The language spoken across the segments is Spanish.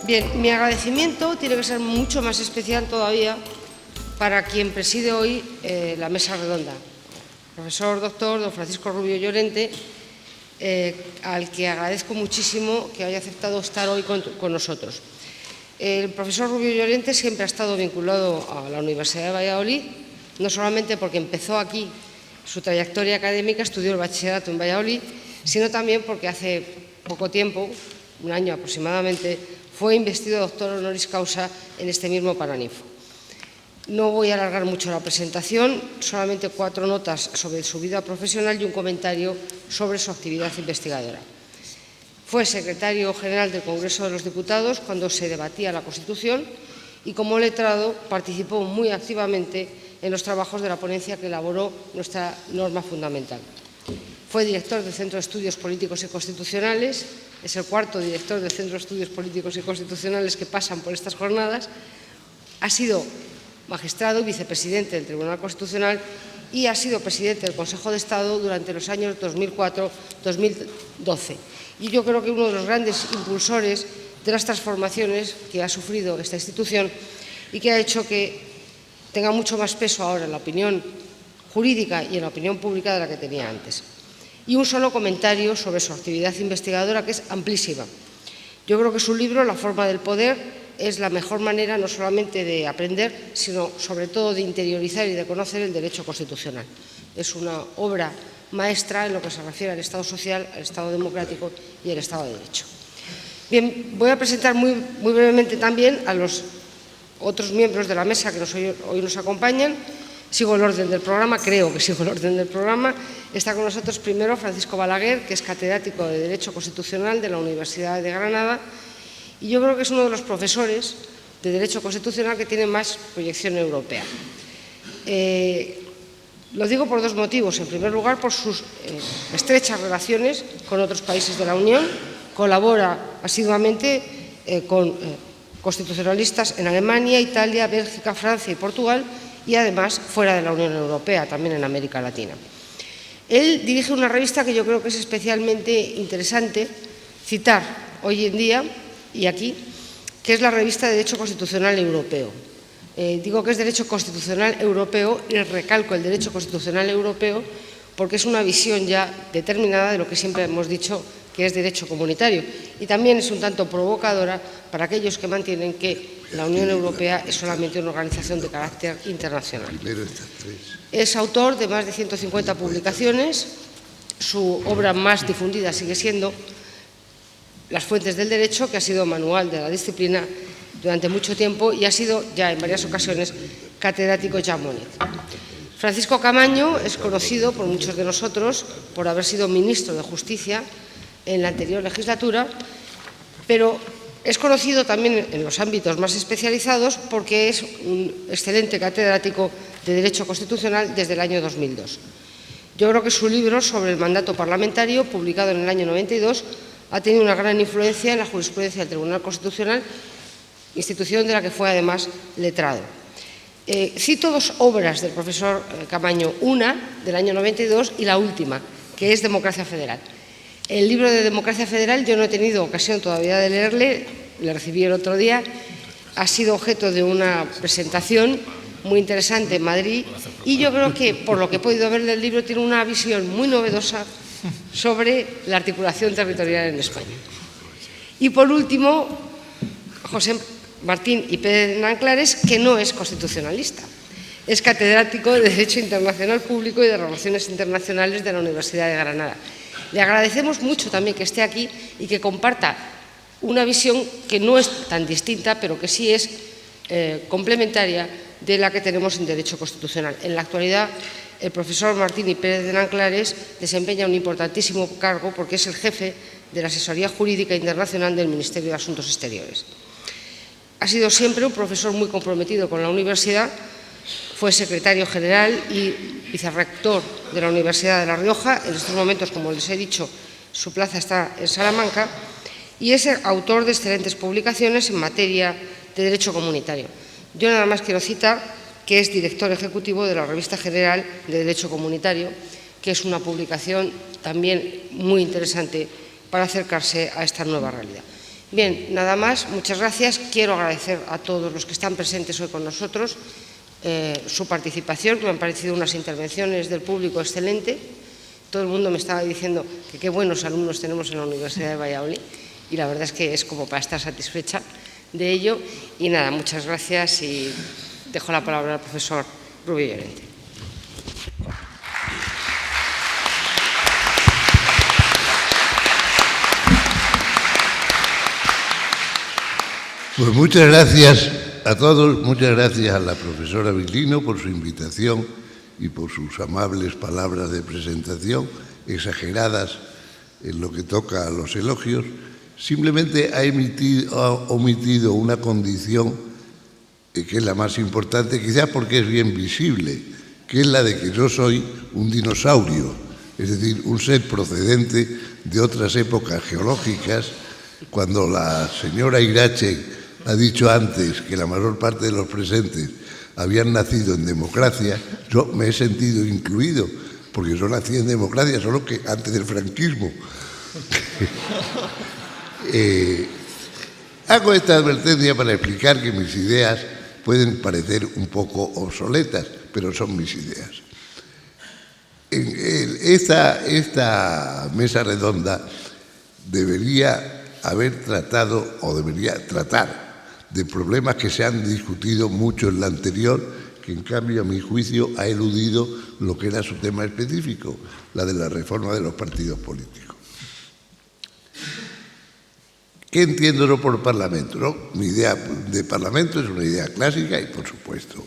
Bien, mi agradecimiento tiene que ser mucho más especial todavía para quien preside hoy la mesa redonda, profesor doctor don Francisco Rubio Llorente, al que agradezco muchísimo que haya aceptado estar hoy con nosotros. El profesor Rubio Llorente siempre ha estado vinculado a la Universidad de Valladolid, no solamente porque empezó aquí su trayectoria académica, estudió el bachillerato en Valladolid, sino también porque hace poco tiempo, un año aproximadamente, fue investido doctor honoris causa en este mismo Paraninfo. No voy a alargar mucho la presentación, solamente 4 notas sobre su vida profesional y un comentario sobre su actividad investigadora. Fue secretario general del Congreso de los Diputados cuando se debatía la Constitución y como letrado participó muy activamente en los trabajos de la ponencia que elaboró nuestra norma fundamental. Fue director del Centro de Estudios Políticos y Constitucionales, es el 4º director del Centro de Estudios Políticos y Constitucionales que pasan por estas jornadas, ha sido magistrado y vicepresidente del Tribunal Constitucional y ha sido presidente del Consejo de Estado durante los años 2004-2012. Y yo creo que uno de los grandes impulsores de las transformaciones que ha sufrido esta institución y que ha hecho que tenga mucho más peso ahora en la opinión jurídica y en la opinión pública de la que tenía antes. Y un solo comentario sobre su actividad investigadora, que es amplísima. Yo creo que su libro, La forma del poder, es la mejor manera no solamente de aprender, sino sobre todo de interiorizar y de conocer el derecho constitucional. Es una obra maestra en lo que se refiere al Estado social, al Estado democrático y al Estado de Derecho. Bien, voy a presentar muy brevemente también a los otros miembros de la mesa que hoy nos acompañan. Sigo el orden del programa, creo que sigo el orden del programa. Está con nosotros primero Francisco Balaguer, que es catedrático de Derecho Constitucional de la Universidad de Granada, y yo creo que es uno de los profesores de Derecho Constitucional que tiene más proyección europea. Lo digo por 2 motivos. En primer lugar, por sus estrechas relaciones con otros países de la Unión. Colabora asiduamente con constitucionalistas en Alemania, Italia, Bélgica, Francia y Portugal, y además fuera de la Unión Europea, también en América Latina. Él dirige una revista que yo creo que es especialmente interesante citar hoy en día y aquí, que es la revista de Derecho Constitucional Europeo. Digo que es Derecho Constitucional Europeo y recalco el Derecho Constitucional Europeo porque es una visión ya determinada de lo que siempre hemos dicho que es derecho comunitario, y también es un tanto provocadora para aquellos que mantienen que la Unión Europea es solamente una organización de carácter internacional. Es autor de más de 150 publicaciones. Su obra más difundida sigue siendo Las fuentes del derecho, que ha sido manual de la disciplina durante mucho tiempo y ha sido ya en varias ocasiones catedrático Jean Monnet. Francisco Camaño es conocido por muchos de nosotros por haber sido ministro de Justicia en la anterior legislatura, pero es conocido también en los ámbitos más especializados porque es un excelente catedrático de Derecho Constitucional desde el año 2002. Yo creo que su libro sobre el mandato parlamentario, publicado en el año 92, ha tenido una gran influencia en la jurisprudencia del Tribunal Constitucional, institución de la que fue además letrado. Cito 2 obras del profesor Camaño, una del año 92 y la última, que es Democracia Federal. El libro de Democracia Federal yo no he tenido ocasión todavía de leerle, le recibí el otro día, ha sido objeto de una presentación muy interesante en Madrid y yo creo que, por lo que he podido ver del libro, tiene una visión muy novedosa sobre la articulación territorial en España. Y por último, José Martín y Pérez de Nanclares, que no es constitucionalista, es catedrático de Derecho Internacional Público y de Relaciones Internacionales de la Universidad de Granada. Le agradecemos mucho también que esté aquí y que comparta una visión que no es tan distinta, pero que sí es complementaria de la que tenemos en Derecho Constitucional. En la actualidad, el profesor Martín y Pérez de Nanclares desempeña un importantísimo cargo porque es el jefe de la Asesoría Jurídica Internacional del Ministerio de Asuntos Exteriores. Ha sido siempre un profesor muy comprometido con la universidad. Fue secretario general y vicerrector de la Universidad de La Rioja. En estos momentos, como les he dicho, su plaza está en Salamanca y es autor de excelentes publicaciones en materia de derecho comunitario. Yo nada más quiero citar que es director ejecutivo de la Revista General de Derecho Comunitario, que es una publicación también muy interesante para acercarse a esta nueva realidad. Bien, nada más, muchas gracias. Quiero agradecer a todos los que están presentes hoy con nosotros su participación, que me han parecido unas intervenciones del público excelente. Todo el mundo me estaba diciendo que qué buenos alumnos tenemos en la Universidad de Valladolid y la verdad es que es como para estar satisfecha de ello. Y nada, muchas gracias y dejo la palabra al profesor Rubio Llorente. Pues muchas gracias a todos, muchas gracias a la profesora Vilino por su invitación y por sus amables palabras de presentación, exageradas en lo que toca a los elogios. Simplemente ha omitido una condición que es la más importante, quizás porque es bien visible, que es la de que yo soy un dinosaurio, es decir, un ser procedente de otras épocas geológicas. Cuando la señora Irache ha dicho antes que la mayor parte de los presentes habían nacido en democracia, yo me he sentido incluido, porque yo nací en democracia, solo que antes del franquismo. Hago esta advertencia para explicar que mis ideas pueden parecer un poco obsoletas, pero son mis ideas. Esta mesa redonda debería haber tratado, o debería tratar, de problemas que se han discutido mucho en la anterior, que en cambio, a mi juicio, ha eludido lo que era su tema específico, la de la reforma de los partidos políticos. ¿Qué entiendo yo por parlamento? ¿No? Mi idea de parlamento es una idea clásica y, por supuesto,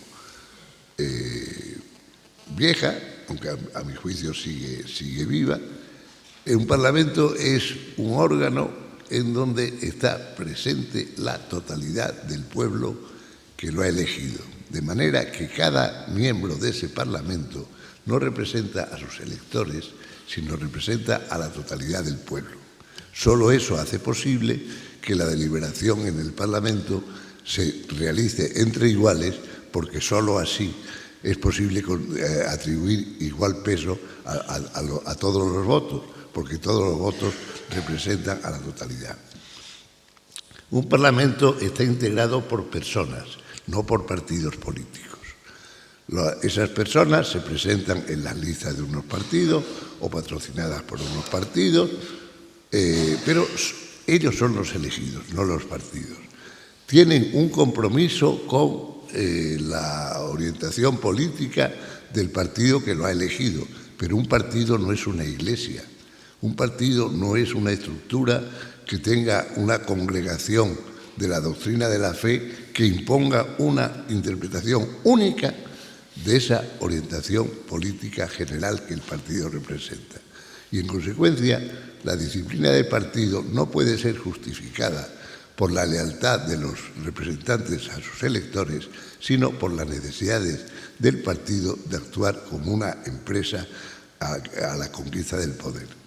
vieja, aunque a mi juicio sigue viva. Un parlamento es un órgano en donde está presente la totalidad del pueblo que lo ha elegido, de manera que cada miembro de ese Parlamento no representa a sus electores, sino representa a la totalidad del pueblo. Solo eso hace posible que la deliberación en el Parlamento se realice entre iguales, porque solo así es posible atribuir igual peso a todos los votos, porque todos los votos representan a la totalidad. Un parlamento está integrado por personas, no por partidos políticos. Esas personas se presentan en las listas de unos partidos o patrocinadas por unos partidos, pero ellos son los elegidos, no los partidos. Tienen un compromiso con la orientación política del partido que lo ha elegido, pero un partido no es una iglesia. Un partido no es una estructura que tenga una congregación de la doctrina de la fe que imponga una interpretación única de esa orientación política general que el partido representa. Y en consecuencia, la disciplina de partido no puede ser justificada por la lealtad de los representantes a sus electores, sino por las necesidades del partido de actuar como una empresa a la conquista del poder.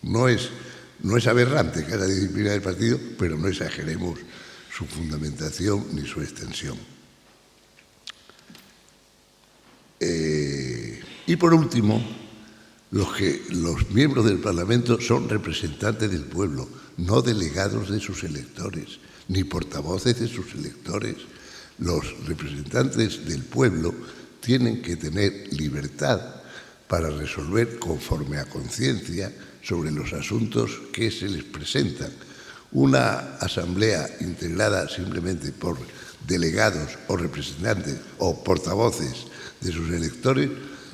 No es aberrante que haya disciplina del partido, pero no exageremos su fundamentación ni su extensión. Y por último, los miembros del Parlamento son representantes del pueblo, no delegados de sus electores, ni portavoces de sus electores. Los representantes del pueblo tienen que tener libertad para resolver conforme a conciencia sobre los asuntos que se les presentan. Una asamblea integrada simplemente por delegados o representantes o portavoces de sus electores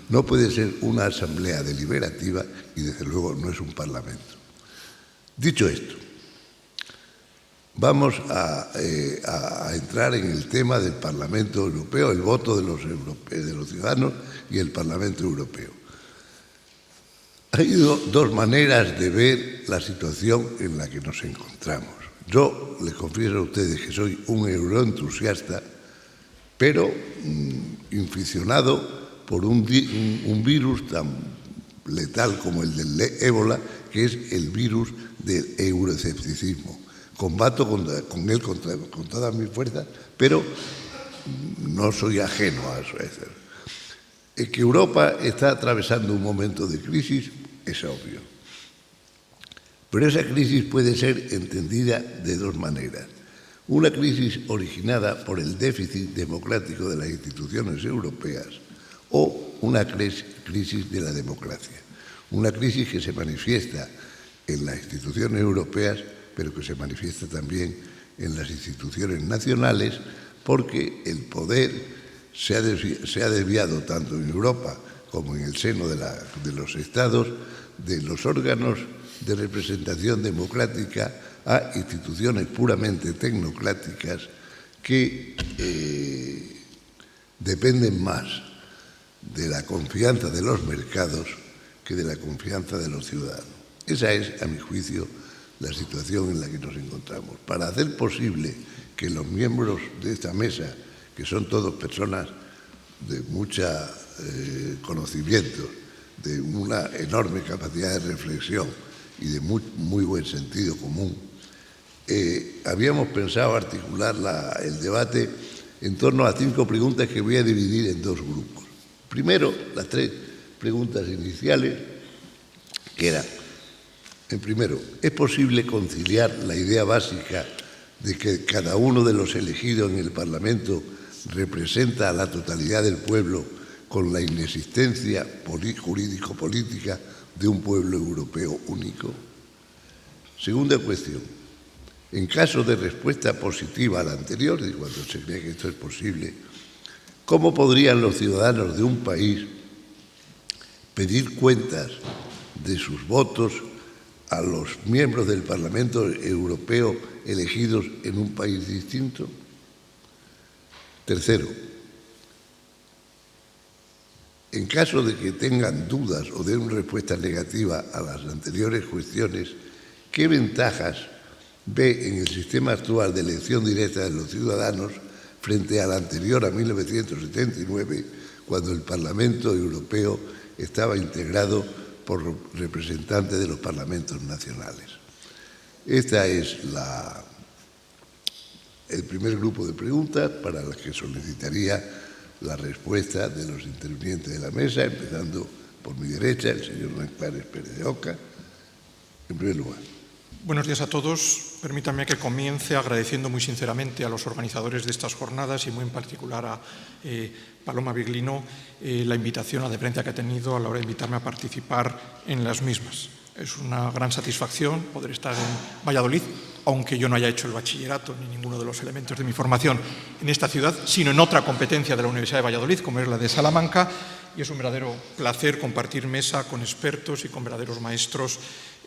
no puede ser una asamblea deliberativa y desde luego no es un parlamento. Dicho esto, vamos a entrar en el tema del Parlamento Europeo, el voto de los ciudadanos y el Parlamento Europeo. Hay dos maneras de ver la situación en la que nos encontramos. Yo les confieso a ustedes que soy un euroentusiasta, pero inficionado por un virus tan letal como el del ébola, que es el virus del euroescepticismo. Combato con él con todas mis fuerzas, pero no soy ajeno a eso. Que Europa está atravesando un momento de crisis es obvio. Pero esa crisis puede ser entendida de dos maneras. Una crisis originada por el déficit democrático de las instituciones europeas o una crisis de la democracia. Una crisis que se manifiesta en las instituciones europeas, pero que se manifiesta también en las instituciones nacionales, porque el poder se ha desviado tanto en Europa como en el seno de los Estados de los órganos de representación democrática a instituciones puramente tecnocráticas que dependen más de la confianza de los mercados que de la confianza de los ciudadanos. Esa es, a mi juicio, la situación en la que nos encontramos. Para hacer posible que los miembros de esta mesa, que son todos personas de mucho conocimiento, de una enorme capacidad de reflexión y de muy buen sentido común, habíamos pensado articular el debate en torno a 5 preguntas que voy a dividir en 2 grupos. Primero, las 3 preguntas iniciales, que eran, en primero, ¿es posible conciliar la idea básica de que cada uno de los elegidos en el Parlamento representa a la totalidad del pueblo con la inexistencia jurídico-política de un pueblo europeo único? Segunda cuestión, en caso de respuesta positiva a la anterior, y cuando se cree que esto es posible, ¿cómo podrían los ciudadanos de un país pedir cuentas de sus votos a los miembros del Parlamento Europeo elegidos en un país distinto? Tercero, en caso de que tengan dudas o den una respuesta negativa a las anteriores cuestiones, ¿qué ventajas ve en el sistema actual de elección directa de los ciudadanos frente al anterior a 1979, cuando el Parlamento Europeo estaba integrado por representantes de los parlamentos nacionales? Este es el primer grupo de preguntas para las que solicitaría la respuesta de los intervinientes de la mesa, empezando por mi derecha, el señor Nanclares Pérez de Oca, en primer lugar. Buenos días a todos. Permítanme que comience agradeciendo muy sinceramente a los organizadores de estas jornadas y muy en particular a Paloma Viglino la invitación, la deferencia que ha tenido a la hora de invitarme a participar en las mismas. Es una gran satisfacción poder estar en Valladolid, aunque yo no haya hecho el bachillerato ni ninguno de los elementos de mi formación en esta ciudad, sino en otra competencia de la Universidad de Valladolid, como es la de Salamanca, y es un verdadero placer compartir mesa con expertos y con verdaderos maestros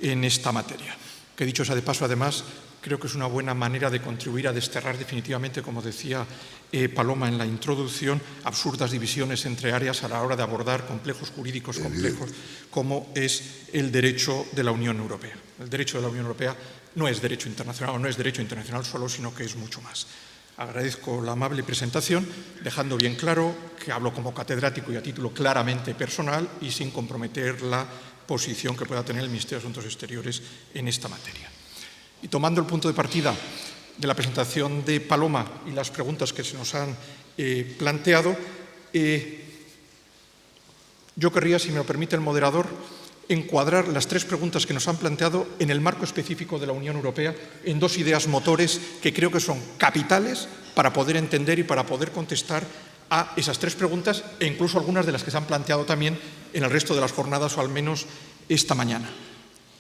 en esta materia. Que dicho sea de paso, además, creo que es una buena manera de contribuir a desterrar definitivamente, como decía Paloma en la introducción, absurdas divisiones entre áreas a la hora de abordar complejos jurídicos complejos, como es el derecho de la Unión Europea. El derecho de la Unión Europea no es derecho internacional, o no es derecho internacional solo, sino que es mucho más. Agradezco la amable presentación, dejando bien claro que hablo como catedrático y a título claramente personal y sin comprometer la posición que pueda tener el Ministerio de Asuntos Exteriores en esta materia. Y tomando el punto de partida de la presentación de Paloma y las preguntas que se nos han planteado, yo querría, si me lo permite el moderador, encuadrar las 3 preguntas que nos han planteado en el marco específico de la Unión Europea en 2 ideas motores que creo que son capitales para poder entender y para poder contestar a esas 3 preguntas e incluso algunas de las que se han planteado también en el resto de las jornadas o al menos esta mañana.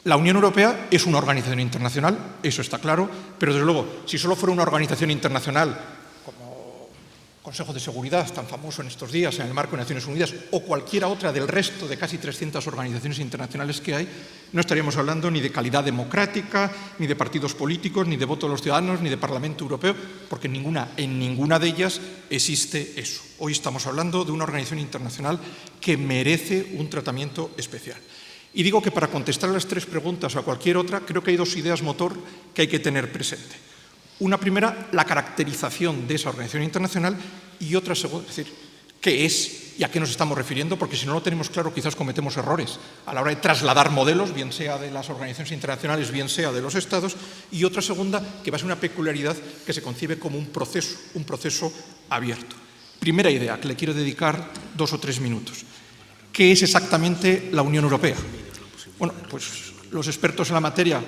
La Unión Europea es una organización internacional, eso está claro, pero desde luego, si solo fuera una organización internacional como Consejo de Seguridad, tan famoso en estos días en el marco de Naciones Unidas, o cualquiera otra del resto de casi 300 organizaciones internacionales que hay, no estaríamos hablando ni de calidad democrática, ni de partidos políticos, ni de voto de los ciudadanos, ni de Parlamento Europeo, porque en ninguna de ellas existe eso. Hoy estamos hablando de una organización internacional que merece un tratamiento especial. Y digo que para contestar a las 3 preguntas o a cualquier otra, creo que hay 2 ideas motor que hay que tener presente. Una primera, la caracterización de esa organización internacional, y otra segunda, es decir, qué es y a qué nos estamos refiriendo, porque si no lo tenemos claro quizás cometemos errores a la hora de trasladar modelos, bien sea de las organizaciones internacionales, bien sea de los Estados, y otra segunda, que va a ser una peculiaridad que se concibe como un proceso abierto. Primera idea, que le quiero dedicar 2 o 3 minutos. ¿Qué es exactamente la Unión Europea? Bueno, pues los expertos en la materia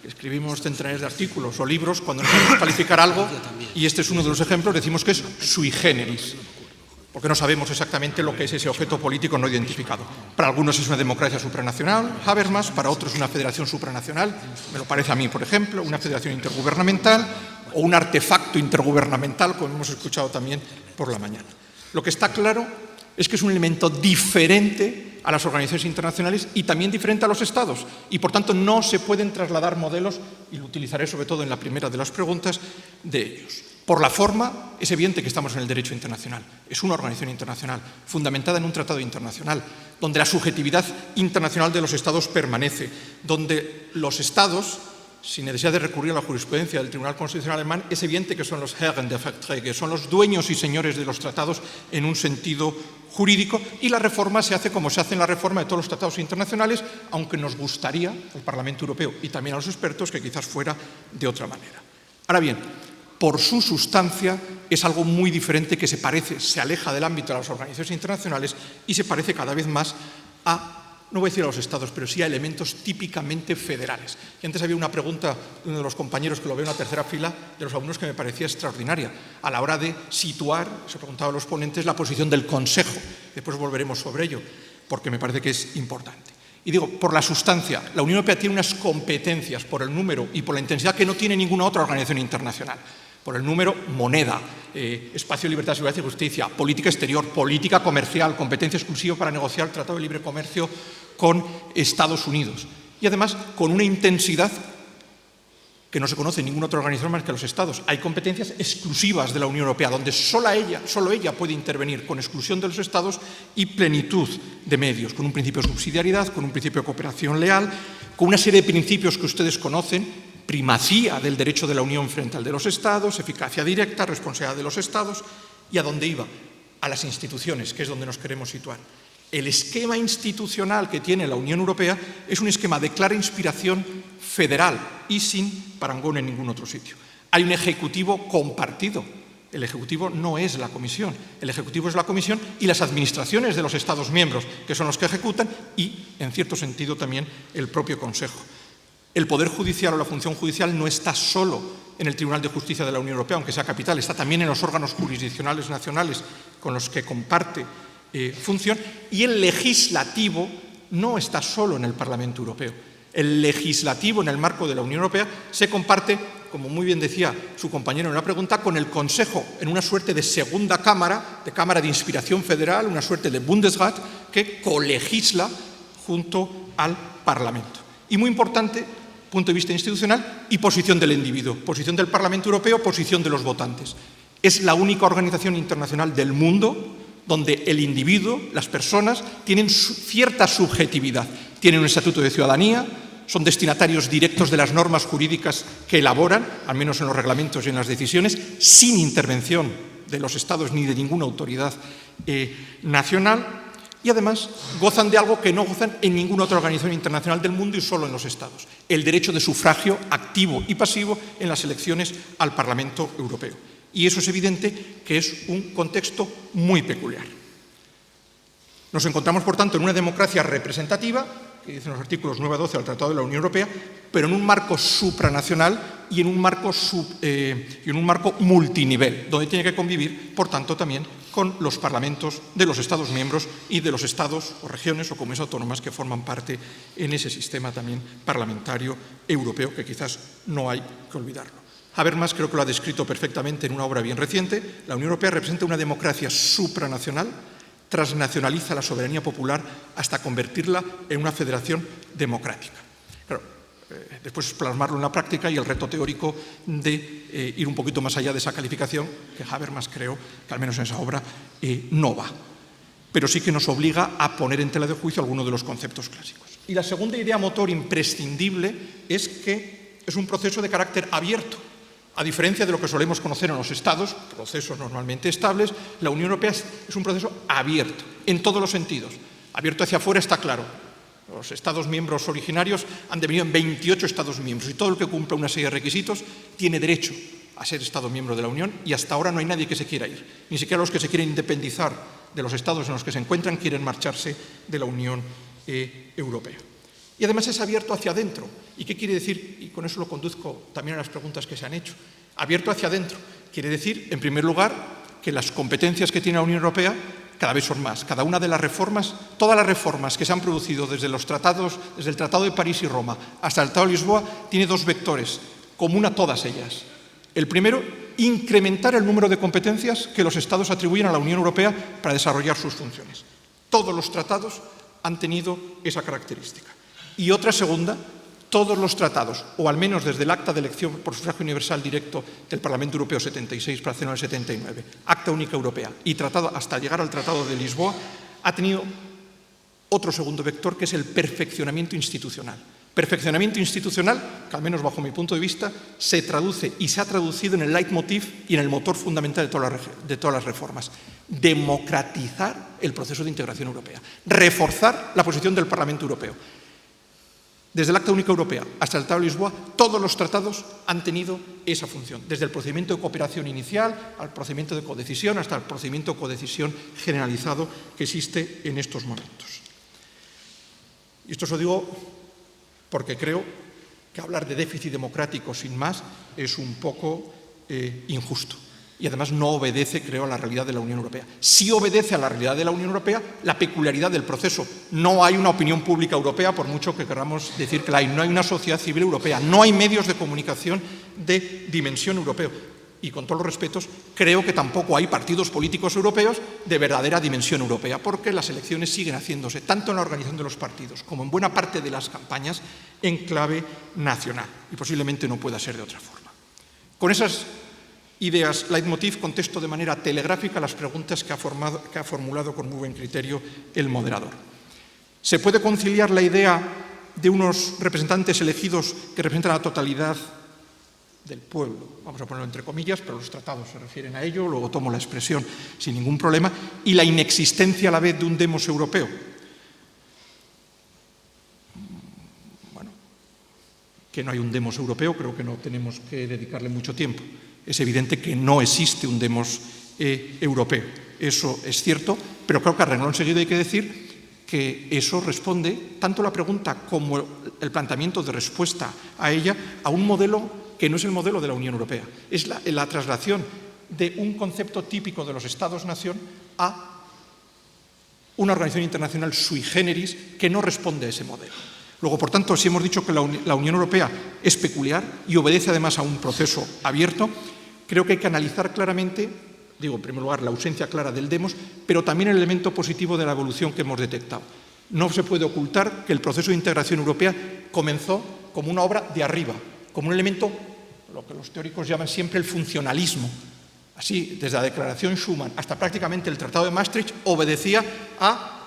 escribimos centenares de artículos o libros, cuando no sabemos calificar algo, y este es uno de los ejemplos, decimos que es sui generis, porque no sabemos exactamente lo que es ese objeto político no identificado. Para algunos es una democracia supranacional, Habermas, para otros una federación supranacional, me lo parece a mí, por ejemplo, una federación intergubernamental o un artefacto intergubernamental, como hemos escuchado también por la mañana. Lo que está claro es que es un elemento diferente a las organizaciones internacionales y también diferente a los Estados, y por tanto no se pueden trasladar modelos, y lo utilizaré sobre todo en la primera de las preguntas, de ellos. Por la forma, es evidente que estamos en el derecho internacional. Es una organización internacional, fundamentada en un tratado internacional, donde la subjetividad internacional de los Estados permanece, donde los Estados, sin necesidad de recurrir a la jurisprudencia del Tribunal Constitucional alemán, es evidente que son los Herren der Verträge, son los dueños y señores de los tratados en un sentido jurídico, y la reforma se hace como se hace en la reforma de todos los tratados internacionales, aunque nos gustaría al Parlamento Europeo y también a los expertos que quizás fuera de otra manera. Ahora bien, por su sustancia es algo muy diferente que se aleja del ámbito de las organizaciones internacionales y se parece cada vez más a, no voy a decir a los Estados, pero sí a elementos típicamente federales. Y antes había una pregunta de uno de los compañeros, que lo veo en la tercera fila, de los alumnos, que me parecía extraordinaria, a la hora de situar, se preguntaba a los ponentes, la posición del Consejo. Después volveremos sobre ello, porque me parece que es importante. Y digo, por la sustancia, la Unión Europea tiene unas competencias por el número y por la intensidad que no tiene ninguna otra organización internacional. Por el número, moneda, espacio de libertad, seguridad y justicia, política exterior, política comercial, competencia exclusiva para negociar el Tratado de Libre Comercio con Estados Unidos. Y además, con una intensidad que no se conoce en ninguna otra organización más que los Estados. Hay competencias exclusivas de la Unión Europea, donde solo ella puede intervenir, con exclusión de los Estados y plenitud de medios, con un principio de subsidiariedad, con un principio de cooperación leal, con una serie de principios que ustedes conocen: primacía del derecho de la Unión frente al de los Estados, eficacia directa, responsabilidad de los Estados. ¿Y a dónde iba? A las instituciones, que es donde nos queremos situar. El esquema institucional que tiene la Unión Europea es un esquema de clara inspiración federal y sin parangón en ningún otro sitio. Hay un ejecutivo compartido. El ejecutivo no es la Comisión. El ejecutivo es la Comisión y las administraciones de los Estados miembros, que son los que ejecutan, y, en cierto sentido, también el propio Consejo. El Poder Judicial o la función judicial no está solo en el Tribunal de Justicia de la Unión Europea, aunque sea capital, está también en los órganos jurisdiccionales nacionales con los que comparte función, y el legislativo no está solo en el Parlamento Europeo. El legislativo, en el marco de la Unión Europea, se comparte, como muy bien decía su compañero en una pregunta, con el Consejo, en una suerte de segunda cámara, de cámara de inspiración federal, una suerte de Bundesrat, que colegisla junto al Parlamento. Y muy importante, punto de vista institucional y posición del individuo, posición del Parlamento Europeo, posición de los votantes. Es la única organización internacional del mundo donde el individuo, las personas, tienen cierta subjetividad, tienen un estatuto de ciudadanía, son destinatarios directos de las normas jurídicas que elaboran, al menos en los reglamentos y en las decisiones, sin intervención de los Estados ni de ninguna autoridad nacional. Y además gozan de algo que no gozan en ninguna otra organización internacional del mundo y solo en los Estados: el derecho de sufragio activo y pasivo en las elecciones al Parlamento Europeo. Y eso es evidente que es un contexto muy peculiar. Nos encontramos, por tanto, en una democracia representativa, que dicen los artículos 9 a 12 del Tratado de la Unión Europea, pero en un marco supranacional y en un marco multinivel, donde tiene que convivir, por tanto, también con los parlamentos de los Estados miembros y de los estados o regiones o comunidades autónomas que forman parte en ese sistema también parlamentario europeo, que quizás no hay que olvidarlo. Habermas creo que lo ha descrito perfectamente en una obra bien reciente. La Unión Europea representa una democracia supranacional, transnacionaliza la soberanía popular hasta convertirla en una federación democrática. Claro, después plasmarlo en la práctica y el reto teórico de ir un poquito más allá de esa calificación que Habermas creo que al menos en esa obra no va. Pero sí que nos obliga a poner en tela de juicio algunos de los conceptos clásicos. Y la segunda idea motor imprescindible es que es un proceso de carácter abierto. A diferencia de lo que solemos conocer en los Estados, procesos normalmente estables, la Unión Europea es un proceso abierto, en todos los sentidos. Abierto hacia afuera está claro. Los Estados miembros originarios han devenido en 28 Estados miembros y todo el que cumpla una serie de requisitos tiene derecho a ser Estado miembro de la Unión, y hasta ahora no hay nadie que se quiera ir. Ni siquiera los que se quieren independizar de los Estados en los que se encuentran quieren marcharse de la Unión Europea. Y además es abierto hacia adentro. ¿Y qué quiere decir? Y con eso lo conduzco también a las preguntas que se han hecho. Abierto hacia adentro quiere decir, en primer lugar, que las competencias que tiene la Unión Europea cada vez son más. Cada una de las reformas, todas las reformas que se han producido desde los tratados, desde el Tratado de París y Roma hasta el Tratado de Lisboa, tiene dos vectores, común a todas ellas. El primero, incrementar el número de competencias que los Estados atribuyen a la Unión Europea para desarrollar sus funciones. Todos los tratados han tenido esa característica. Y otra segunda, todos los tratados, o al menos desde el Acta de Elección por Sufragio Universal Directo del Parlamento Europeo 76 para hacerlo en el 79, Acta Única Europea, y tratado hasta llegar al Tratado de Lisboa, ha tenido otro segundo vector, que es el perfeccionamiento institucional. Perfeccionamiento institucional, que al menos bajo mi punto de vista, se traduce y se ha traducido en el leitmotiv y en el motor fundamental de todas las reformas. Democratizar el proceso de integración europea, reforzar la posición del Parlamento Europeo. Desde el Acta Única Europea hasta el Tratado de Lisboa, todos los tratados han tenido esa función, desde el procedimiento de cooperación inicial al procedimiento de codecisión hasta el procedimiento de codecisión generalizado que existe en estos momentos. Y esto os lo digo porque creo que hablar de déficit democrático sin más es un poco injusto. Y además no obedece, creo, a la realidad de la Unión Europea. Sí obedece a la realidad de la Unión Europea la peculiaridad del proceso. No hay una opinión pública europea, por mucho que queramos decir que la hay. No hay una sociedad civil europea. No hay medios de comunicación de dimensión europea. Y con todos los respetos, creo que tampoco hay partidos políticos europeos de verdadera dimensión europea, porque las elecciones siguen haciéndose, tanto en la organización de los partidos como en buena parte de las campañas, en clave nacional. Y posiblemente no pueda ser de otra forma. Con esas ideas leitmotiv contesto de manera telegráfica las preguntas que ha formulado con muy buen criterio el moderador. ¿Se puede conciliar la idea de unos representantes elegidos que representan a la totalidad del pueblo? Vamos a ponerlo entre comillas, pero los tratados se refieren a ello, luego tomo la expresión sin ningún problema, y la inexistencia a la vez de un demos europeo. Bueno, que no hay un demos europeo, creo que no tenemos que dedicarle mucho tiempo. Es evidente que no existe un demos europeo. Eso es cierto, pero creo que a renglón seguido hay que decir que eso responde, tanto la pregunta como el planteamiento de respuesta a ella, a un modelo que no es el modelo de la Unión Europea. Es la traslación de un concepto típico de los Estados-nación a una organización internacional sui generis que no responde a ese modelo. Luego, por tanto, si hemos dicho que la Unión Europea es peculiar y obedece además a un proceso abierto, creo que hay que analizar claramente, digo, en primer lugar, la ausencia clara del demos, pero también el elemento positivo de la evolución que hemos detectado. No se puede ocultar que el proceso de integración europea comenzó como una obra de arriba, como un elemento, lo que los teóricos llaman siempre el funcionalismo. Así, desde la Declaración Schuman hasta prácticamente el Tratado de Maastricht, obedecía a,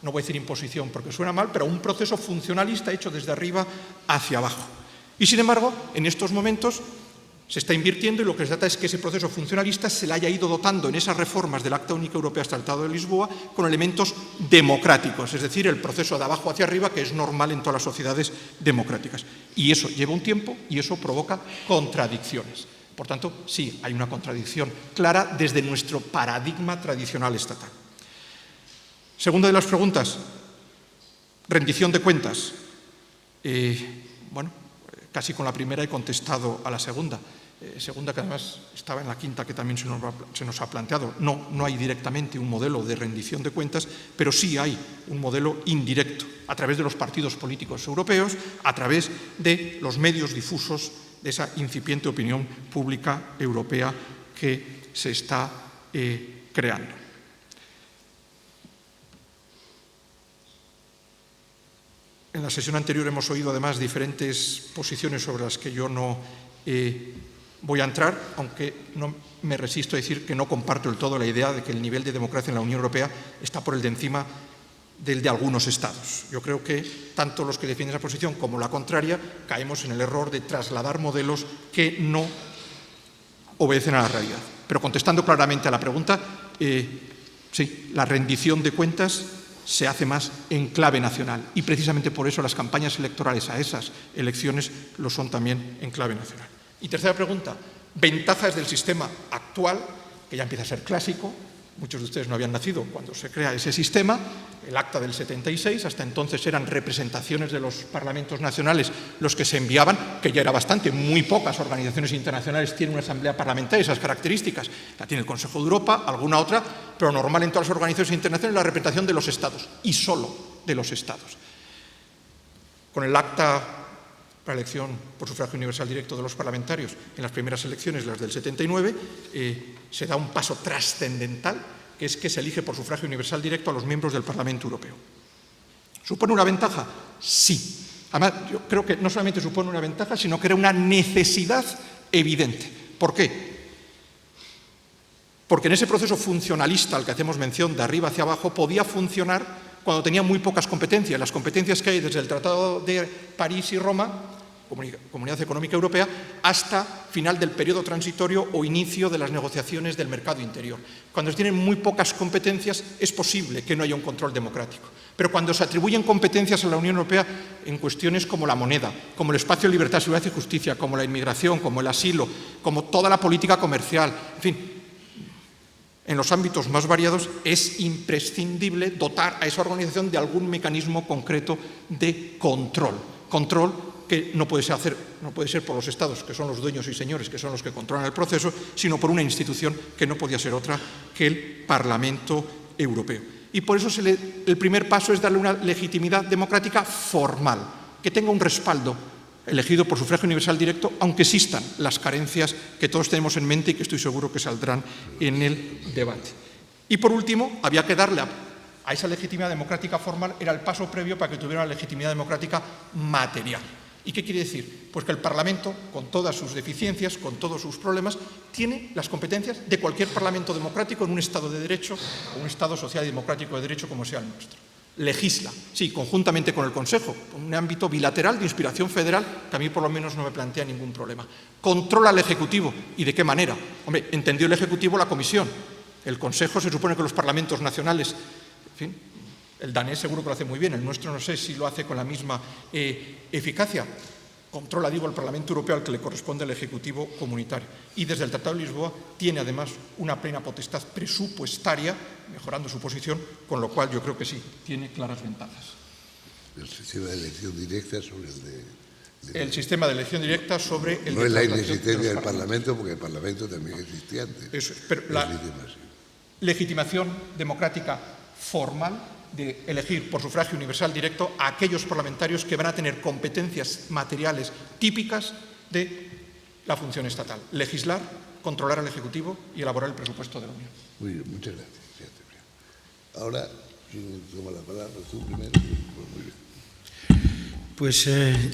no voy a decir imposición porque suena mal, pero a un proceso funcionalista hecho desde arriba hacia abajo. Y sin embargo, en estos momentos se está invirtiendo y lo que se trata es que ese proceso funcionalista se le haya ido dotando en esas reformas del Acta Única Europea hasta el Tratado de Lisboa con elementos democráticos, es decir, el proceso de abajo hacia arriba que es normal en todas las sociedades democráticas. Y eso lleva un tiempo y eso provoca contradicciones. Por tanto, sí, hay una contradicción clara desde nuestro paradigma tradicional estatal. Segunda de las preguntas, rendición de cuentas. Bueno, casi con la primera he contestado a la segunda. Segunda que además estaba en la quinta que también se nos ha planteado. No hay directamente un modelo de rendición de cuentas, pero sí hay un modelo indirecto a través de los partidos políticos europeos, a través de los medios difusos de esa incipiente opinión pública europea que se está creando. En la sesión anterior hemos oído además diferentes posiciones sobre las que yo no voy a entrar, aunque no me resisto a decir que no comparto del todo la idea de que el nivel de democracia en la Unión Europea está por el de encima del de algunos Estados. Yo creo que tanto los que defienden esa posición como la contraria caemos en el error de trasladar modelos que no obedecen a la realidad. Pero contestando claramente a la pregunta, sí, la rendición de cuentas se hace más en clave nacional y precisamente por eso las campañas electorales a esas elecciones lo son también en clave nacional. Y tercera pregunta, ventajas del sistema actual, que ya empieza a ser clásico, muchos de ustedes no habían nacido cuando se crea ese sistema, el Acta del 76, hasta entonces eran representaciones de los parlamentos nacionales los que se enviaban, que ya era bastante, muy pocas organizaciones internacionales tienen una asamblea parlamentaria, esas características, la tiene el Consejo de Europa, alguna otra, pero normal en todas las organizaciones internacionales la representación de los Estados, y solo de los Estados. Con el Acta para elección por sufragio universal directo de los parlamentarios en las primeras elecciones, las del 79, se da un paso trascendental, que es que se elige por sufragio universal directo a los miembros del Parlamento Europeo. ¿Supone una ventaja? Sí. Además, yo creo que no solamente supone una ventaja, sino que era una necesidad evidente. ¿Por qué? Porque en ese proceso funcionalista al que hacemos mención de arriba hacia abajo podía funcionar cuando tenía muy pocas competencias. Las competencias que hay desde el Tratado de París y Roma, Comunidad Económica Europea, hasta final del periodo transitorio o inicio de las negociaciones del mercado interior. Cuando se tienen muy pocas competencias es posible que no haya un control democrático. Pero cuando se atribuyen competencias a la Unión Europea en cuestiones como la moneda, como el espacio de libertad, seguridad y justicia, como la inmigración, como el asilo, como toda la política comercial, en fin, en los ámbitos más variados, es imprescindible dotar a esa organización de algún mecanismo concreto de control. Control que no puede ser por los Estados, que son los dueños y señores, que son los que controlan el proceso, sino por una institución que no podía ser otra que el Parlamento Europeo. Y por eso el primer paso es darle una legitimidad democrática formal, que tenga un respaldo elegido por sufragio universal directo, aunque existan las carencias que todos tenemos en mente y que estoy seguro que saldrán en el debate. Y por último, había que darle a esa legitimidad democrática formal, era el paso previo para que tuviera una legitimidad democrática material. ¿Y qué quiere decir? Pues que el Parlamento, con todas sus deficiencias, con todos sus problemas, tiene las competencias de cualquier Parlamento democrático en un Estado de Derecho o un Estado social y democrático de derecho como sea el nuestro. Legisla, sí, conjuntamente con el Consejo, en un ámbito bilateral de inspiración federal que a mí por lo menos no me plantea ningún problema. Controla al Ejecutivo. ¿Y de qué manera? Hombre, entendió el Ejecutivo la Comisión. El Consejo se supone que los parlamentos nacionales, en fin, el danés seguro que lo hace muy bien, el nuestro no sé si lo hace con la misma eficacia. Controla, digo, el Parlamento Europeo al que le corresponde el Ejecutivo comunitario. Y desde el Tratado de Lisboa tiene además una plena potestad presupuestaria, mejorando su posición, con lo cual yo creo que sí, tiene claras ventajas. El sistema de elección directa sobre el sistema de elección directa sobre el... No es la inexistencia del Parlamento, porque el Parlamento también existía antes. Eso es, pero la legitimación democrática formal de elegir por sufragio universal directo a aquellos parlamentarios que van a tener competencias materiales típicas de la función estatal. Legislar, controlar al Ejecutivo y elaborar el presupuesto de la Unión. Muy bien, muchas gracias. Ahora, ¿quién toma la palabra? ¿Tú primero? Pues muy bien. Pues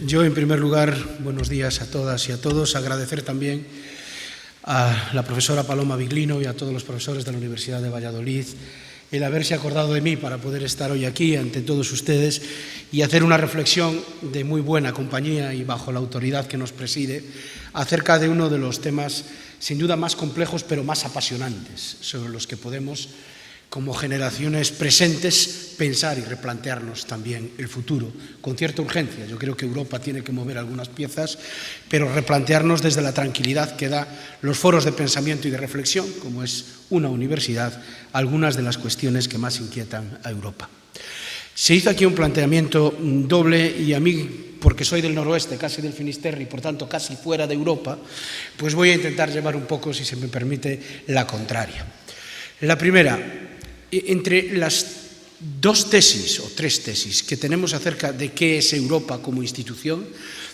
yo, en primer lugar, buenos días a todas y a todos. Agradecer también a la profesora Paloma Viglino y a todos los profesores de la Universidad de Valladolid el haberse acordado de mí para poder estar hoy aquí ante todos ustedes y hacer una reflexión de muy buena compañía y bajo la autoridad que nos preside acerca de uno de los temas sin duda más complejos pero más apasionantes sobre los que podemos, como generaciones presentes, pensar y replantearnos también el futuro con cierta urgencia. Yo creo que Europa tiene que mover algunas piezas, pero replantearnos desde la tranquilidad que da los foros de pensamiento y de reflexión, como es una universidad, algunas de las cuestiones que más inquietan a Europa. Se hizo aquí un planteamiento doble y a mí, porque soy del noroeste, casi del Finisterre y por tanto casi fuera de Europa, pues voy a intentar llevar un poco, si se me permite, la contraria. La primera, entre las dos tesis o tres tesis que tenemos acerca de qué es Europa como institución,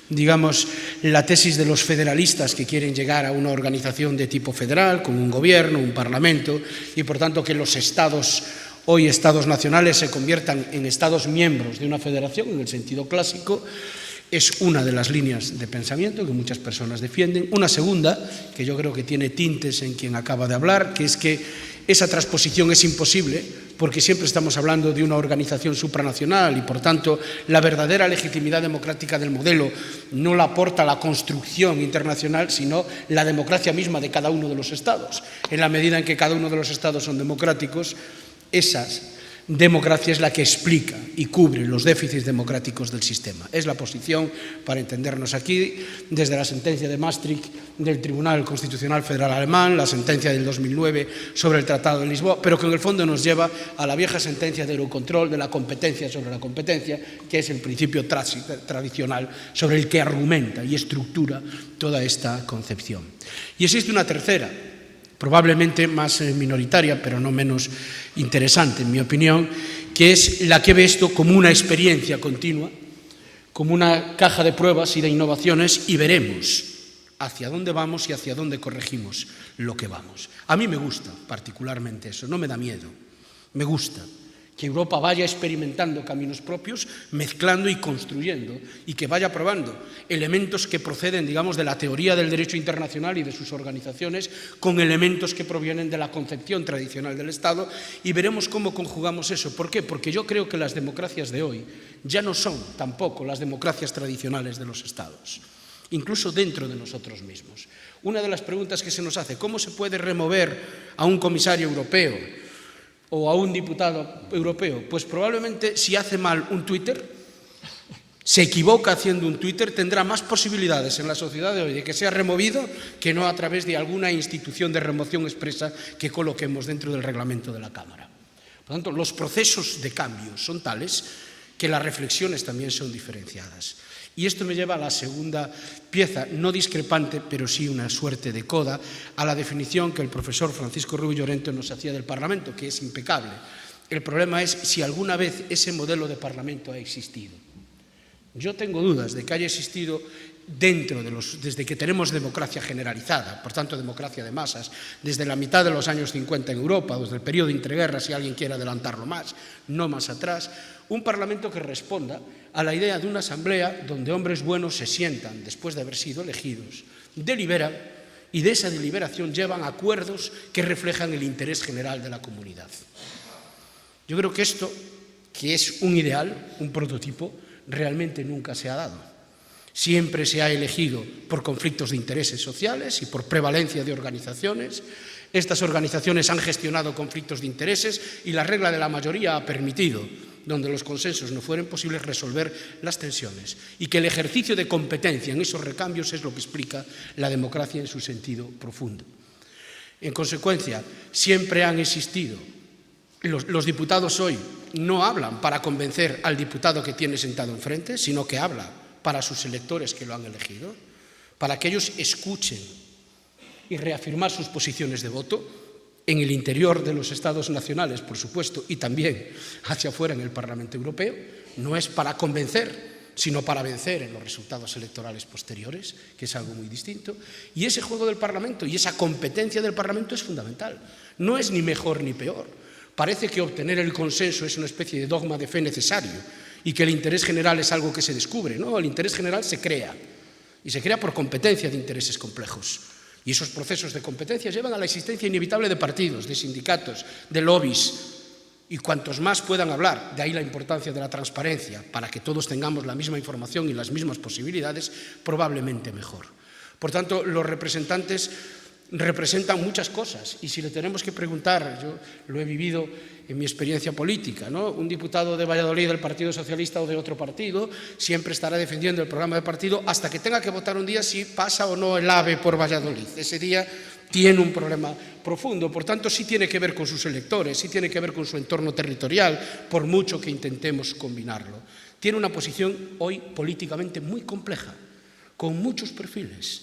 digamos, la tesis de los federalistas que quieren llegar a una organización de tipo federal, con un gobierno, un parlamento, y por tanto que los estados, hoy estados nacionales, se conviertan en estados miembros de una federación, en el sentido clásico, es una de las líneas de pensamiento que muchas personas defienden. Una segunda, que yo creo que tiene tintes en quien acaba de hablar, que es que esa transposición es imposible porque siempre estamos hablando de una organización supranacional y, por tanto, la verdadera legitimidad democrática del modelo no la aporta la construcción internacional, sino la democracia misma de cada uno de los estados. En la medida en que cada uno de los estados son democráticos, esas democracia es la que explica y cubre los déficits democráticos del sistema. Es la posición, para entendernos aquí, desde la sentencia de Maastricht del Tribunal Constitucional Federal Alemán, la sentencia del 2009 sobre el Tratado de Lisboa, pero que en el fondo nos lleva a la vieja sentencia de Eurocontrol de la competencia sobre la competencia, que es el principio tradicional sobre el que argumenta y estructura toda esta concepción. Y existe una tercera, probablemente más minoritaria, pero no menos interesante, en mi opinión, que es la que ve esto como una experiencia continua, como una caja de pruebas y de innovaciones, y veremos hacia dónde vamos y hacia dónde corregimos lo que vamos. A mí me gusta particularmente eso, no me da miedo, me gusta que Europa vaya experimentando caminos propios, mezclando y construyendo, y que vaya probando elementos que proceden, digamos, de la teoría del derecho internacional y de sus organizaciones, con elementos que provienen de la concepción tradicional del Estado, y veremos cómo conjugamos eso. ¿Por qué? Porque yo creo que las democracias de hoy ya no son tampoco las democracias tradicionales de los Estados, incluso dentro de nosotros mismos. Una de las preguntas que se nos hace, ¿cómo se puede remover a un comisario europeo o a un diputado europeo? Pues probablemente si hace mal un Twitter, se equivoca haciendo un Twitter, tendrá más posibilidades en la sociedad de hoy de que sea removido que no a través de alguna institución de remoción expresa que coloquemos dentro del reglamento de la Cámara. Por lo tanto, los procesos de cambio son tales que las reflexiones también son diferenciadas. Y esto me lleva a la segunda pieza, no discrepante, pero sí una suerte de coda, a la definición que el profesor Francisco Rubio Llorente nos hacía del Parlamento, que es impecable. El problema es si alguna vez ese modelo de Parlamento ha existido. Yo tengo dudas de que haya existido desde que tenemos democracia generalizada, por tanto democracia de masas, desde la mitad de los años 50 en Europa, desde el periodo de entreguerras, si alguien quiere adelantarlo más, no más atrás, un Parlamento que responda a la idea de una asamblea donde hombres buenos se sientan, después de haber sido elegidos, deliberan y de esa deliberación llevan acuerdos que reflejan el interés general de la comunidad. Yo creo que esto, que es un ideal, un prototipo, realmente nunca se ha dado. Siempre se ha elegido por conflictos de intereses sociales y por prevalencia de organizaciones. Estas organizaciones han gestionado conflictos de intereses y la regla de la mayoría ha permitido, donde los consensos no fueran posibles, resolver las tensiones. Y que el ejercicio de competencia en esos recambios es lo que explica la democracia en su sentido profundo. En consecuencia, siempre han existido. Los diputados hoy no hablan para convencer al diputado que tiene sentado enfrente, sino que habla para sus electores que lo han elegido, para que ellos escuchen y reafirmar sus posiciones de voto en el interior de los Estados nacionales, por supuesto, y también hacia afuera en el Parlamento Europeo. No es para convencer, sino para vencer en los resultados electorales posteriores, que es algo muy distinto. Y ese juego del Parlamento y esa competencia del Parlamento es fundamental. No es ni mejor ni peor. Parece que obtener el consenso es una especie de dogma de fe necesario y que el interés general es algo que se descubre. No, el interés general se crea, y se crea por competencia de intereses complejos. Y esos procesos de competencia llevan a la existencia inevitable de partidos, de sindicatos, de lobbies, y cuantos más puedan hablar, de ahí la importancia de la transparencia, para que todos tengamos la misma información y las mismas posibilidades, probablemente mejor. Por tanto, los representantes representan muchas cosas, y si le tenemos que preguntar, yo lo he vivido en mi experiencia política, ¿no? Un diputado de Valladolid del Partido Socialista o de otro partido siempre estará defendiendo el programa de partido hasta que tenga que votar un día si pasa o no el AVE por Valladolid. Ese día tiene un problema profundo, por tanto sí tiene que ver con sus electores, sí tiene que ver con su entorno territorial, por mucho que intentemos combinarlo. Tiene una posición hoy políticamente muy compleja, con muchos perfiles,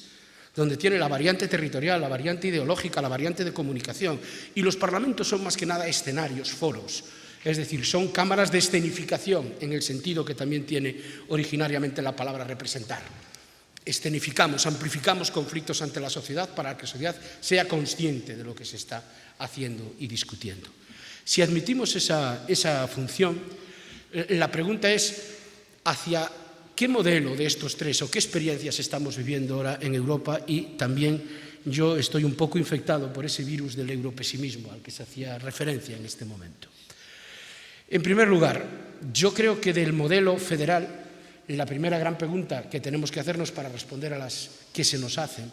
donde tiene la variante territorial, la variante ideológica, la variante de comunicación. Y los parlamentos son más que nada escenarios, foros, es decir, son cámaras de escenificación, en el sentido que también tiene originariamente la palabra representar. Escenificamos, amplificamos conflictos ante la sociedad para que la sociedad sea consciente de lo que se está haciendo y discutiendo. Si admitimos esa función, la pregunta es hacia ¿qué modelo de estos tres o qué experiencias estamos viviendo ahora en Europa? Y también yo estoy un poco infectado por ese virus del europesimismo al que se hacía referencia en este momento. En primer lugar, yo creo que del modelo federal, la primera gran pregunta que tenemos que hacernos para responder a las que se nos hacen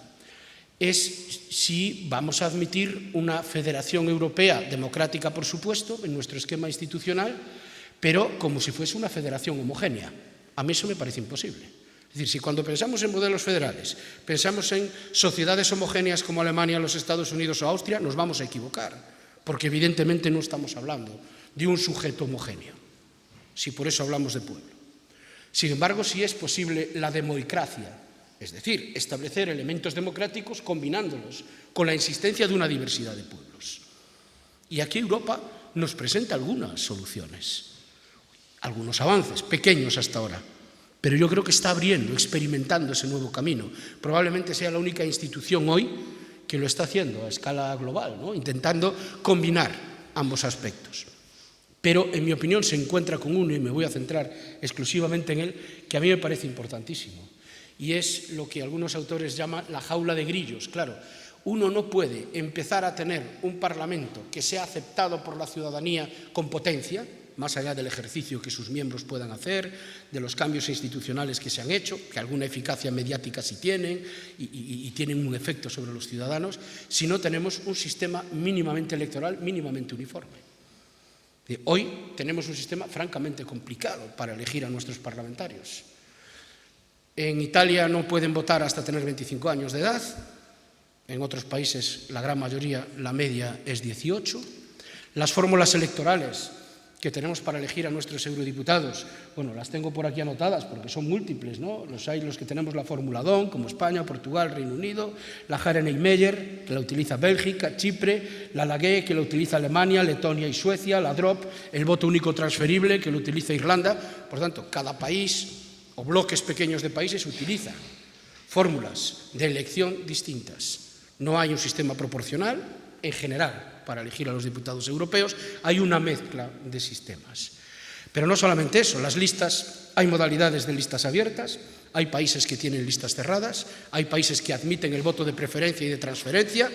es si vamos a admitir una federación europea democrática, por supuesto, en nuestro esquema institucional, pero como si fuese una federación homogénea. A mí eso me parece imposible. Es decir, si cuando pensamos en modelos federales, pensamos en sociedades homogéneas como Alemania, los Estados Unidos o Austria, nos vamos a equivocar, porque evidentemente no estamos hablando de un sujeto homogéneo, si por eso hablamos de pueblo. Sin embargo, sí es posible la democracia, es decir, establecer elementos democráticos combinándolos con la existencia de una diversidad de pueblos. Y aquí Europa nos presenta algunas soluciones, algunos avances, pequeños hasta ahora, pero yo creo que está abriendo, experimentando ese nuevo camino. Probablemente sea la única institución hoy que lo está haciendo a escala global, ¿no? Intentando combinar ambos aspectos. Pero, en mi opinión, se encuentra con uno, y me voy a centrar exclusivamente en él, que a mí me parece importantísimo, y es lo que algunos autores llaman la jaula de grillos. Claro, uno no puede empezar a tener un parlamento que sea aceptado por la ciudadanía con potencia, más allá del ejercicio que sus miembros puedan hacer, de los cambios institucionales que se han hecho, que alguna eficacia mediática sí tienen y tienen un efecto sobre los ciudadanos, si no tenemos un sistema mínimamente electoral, mínimamente uniforme. Hoy tenemos un sistema francamente complicado para elegir a nuestros parlamentarios. En Italia no pueden votar hasta tener 25 años de edad, en otros países la gran mayoría, la media es 18. Las fórmulas electorales que tenemos para elegir a nuestros eurodiputados, bueno, las tengo por aquí anotadas porque son múltiples, ¿no? Hay los que tenemos la fórmula DON, como España, Portugal, Reino Unido, la Hareney-Meyer, que la utiliza Bélgica, Chipre, la Laguet, que la utiliza Alemania, Letonia y Suecia, la DROP, el voto único transferible, que lo utiliza Irlanda. Por tanto, cada país o bloques pequeños de países utilizan fórmulas de elección distintas. No hay un sistema proporcional en general para elegir a los diputados europeos, hay una mezcla de sistemas. Pero no solamente eso, las listas, hay modalidades de listas abiertas, hay países que tienen listas cerradas, hay países que admiten el voto de preferencia y de transferencia.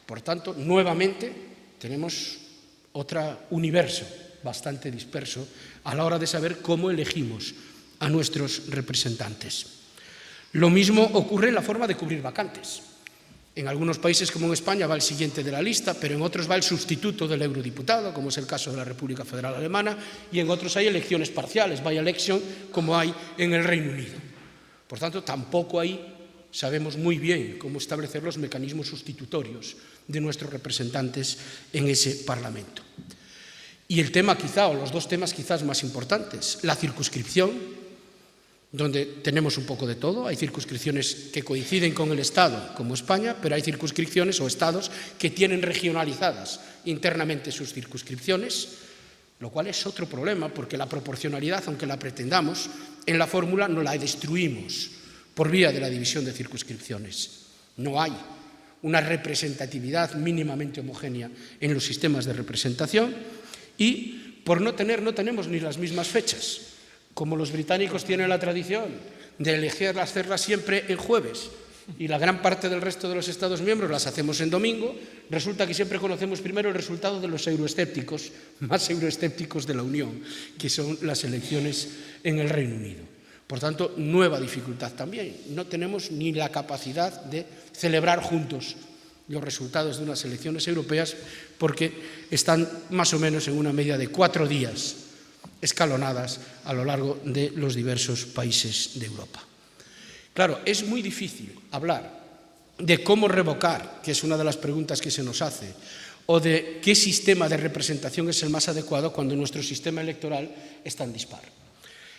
Por tanto, nuevamente tenemos otro universo bastante disperso a la hora de saber cómo elegimos a nuestros representantes. Lo mismo ocurre en la forma de cubrir vacantes. En algunos países, como en España, va el siguiente de la lista, pero en otros va el sustituto del eurodiputado, como es el caso de la República Federal Alemana, y en otros hay elecciones parciales, by election, como hay en el Reino Unido. Por tanto, tampoco ahí sabemos muy bien cómo establecer los mecanismos sustitutorios de nuestros representantes en ese Parlamento. Y el tema quizá, o los dos temas quizás más importantes, la circunscripción, donde tenemos un poco de todo. Hay circunscripciones que coinciden con el Estado, como España, pero hay circunscripciones o estados que tienen regionalizadas internamente sus circunscripciones, lo cual es otro problema, porque la proporcionalidad, aunque la pretendamos, en la fórmula no la destruimos por vía de la división de circunscripciones. No hay una representatividad mínimamente homogénea en los sistemas de representación y por no tenemos ni las mismas fechas. Como los británicos tienen la tradición de elegir hacerlas siempre en jueves y la gran parte del resto de los Estados miembros las hacemos en domingo, resulta que siempre conocemos primero el resultado de los euroescépticos, más euroescépticos de la Unión, que son las elecciones en el Reino Unido. Por tanto, nueva dificultad también. No tenemos ni la capacidad de celebrar juntos los resultados de unas elecciones europeas porque están más o menos en una media de 4 días escalonadas a lo largo de los diversos países de Europa. Claro, es muy difícil hablar de cómo revocar, que es una de las preguntas que se nos hace, o de qué sistema de representación es el más adecuado cuando nuestro sistema electoral es tan dispar.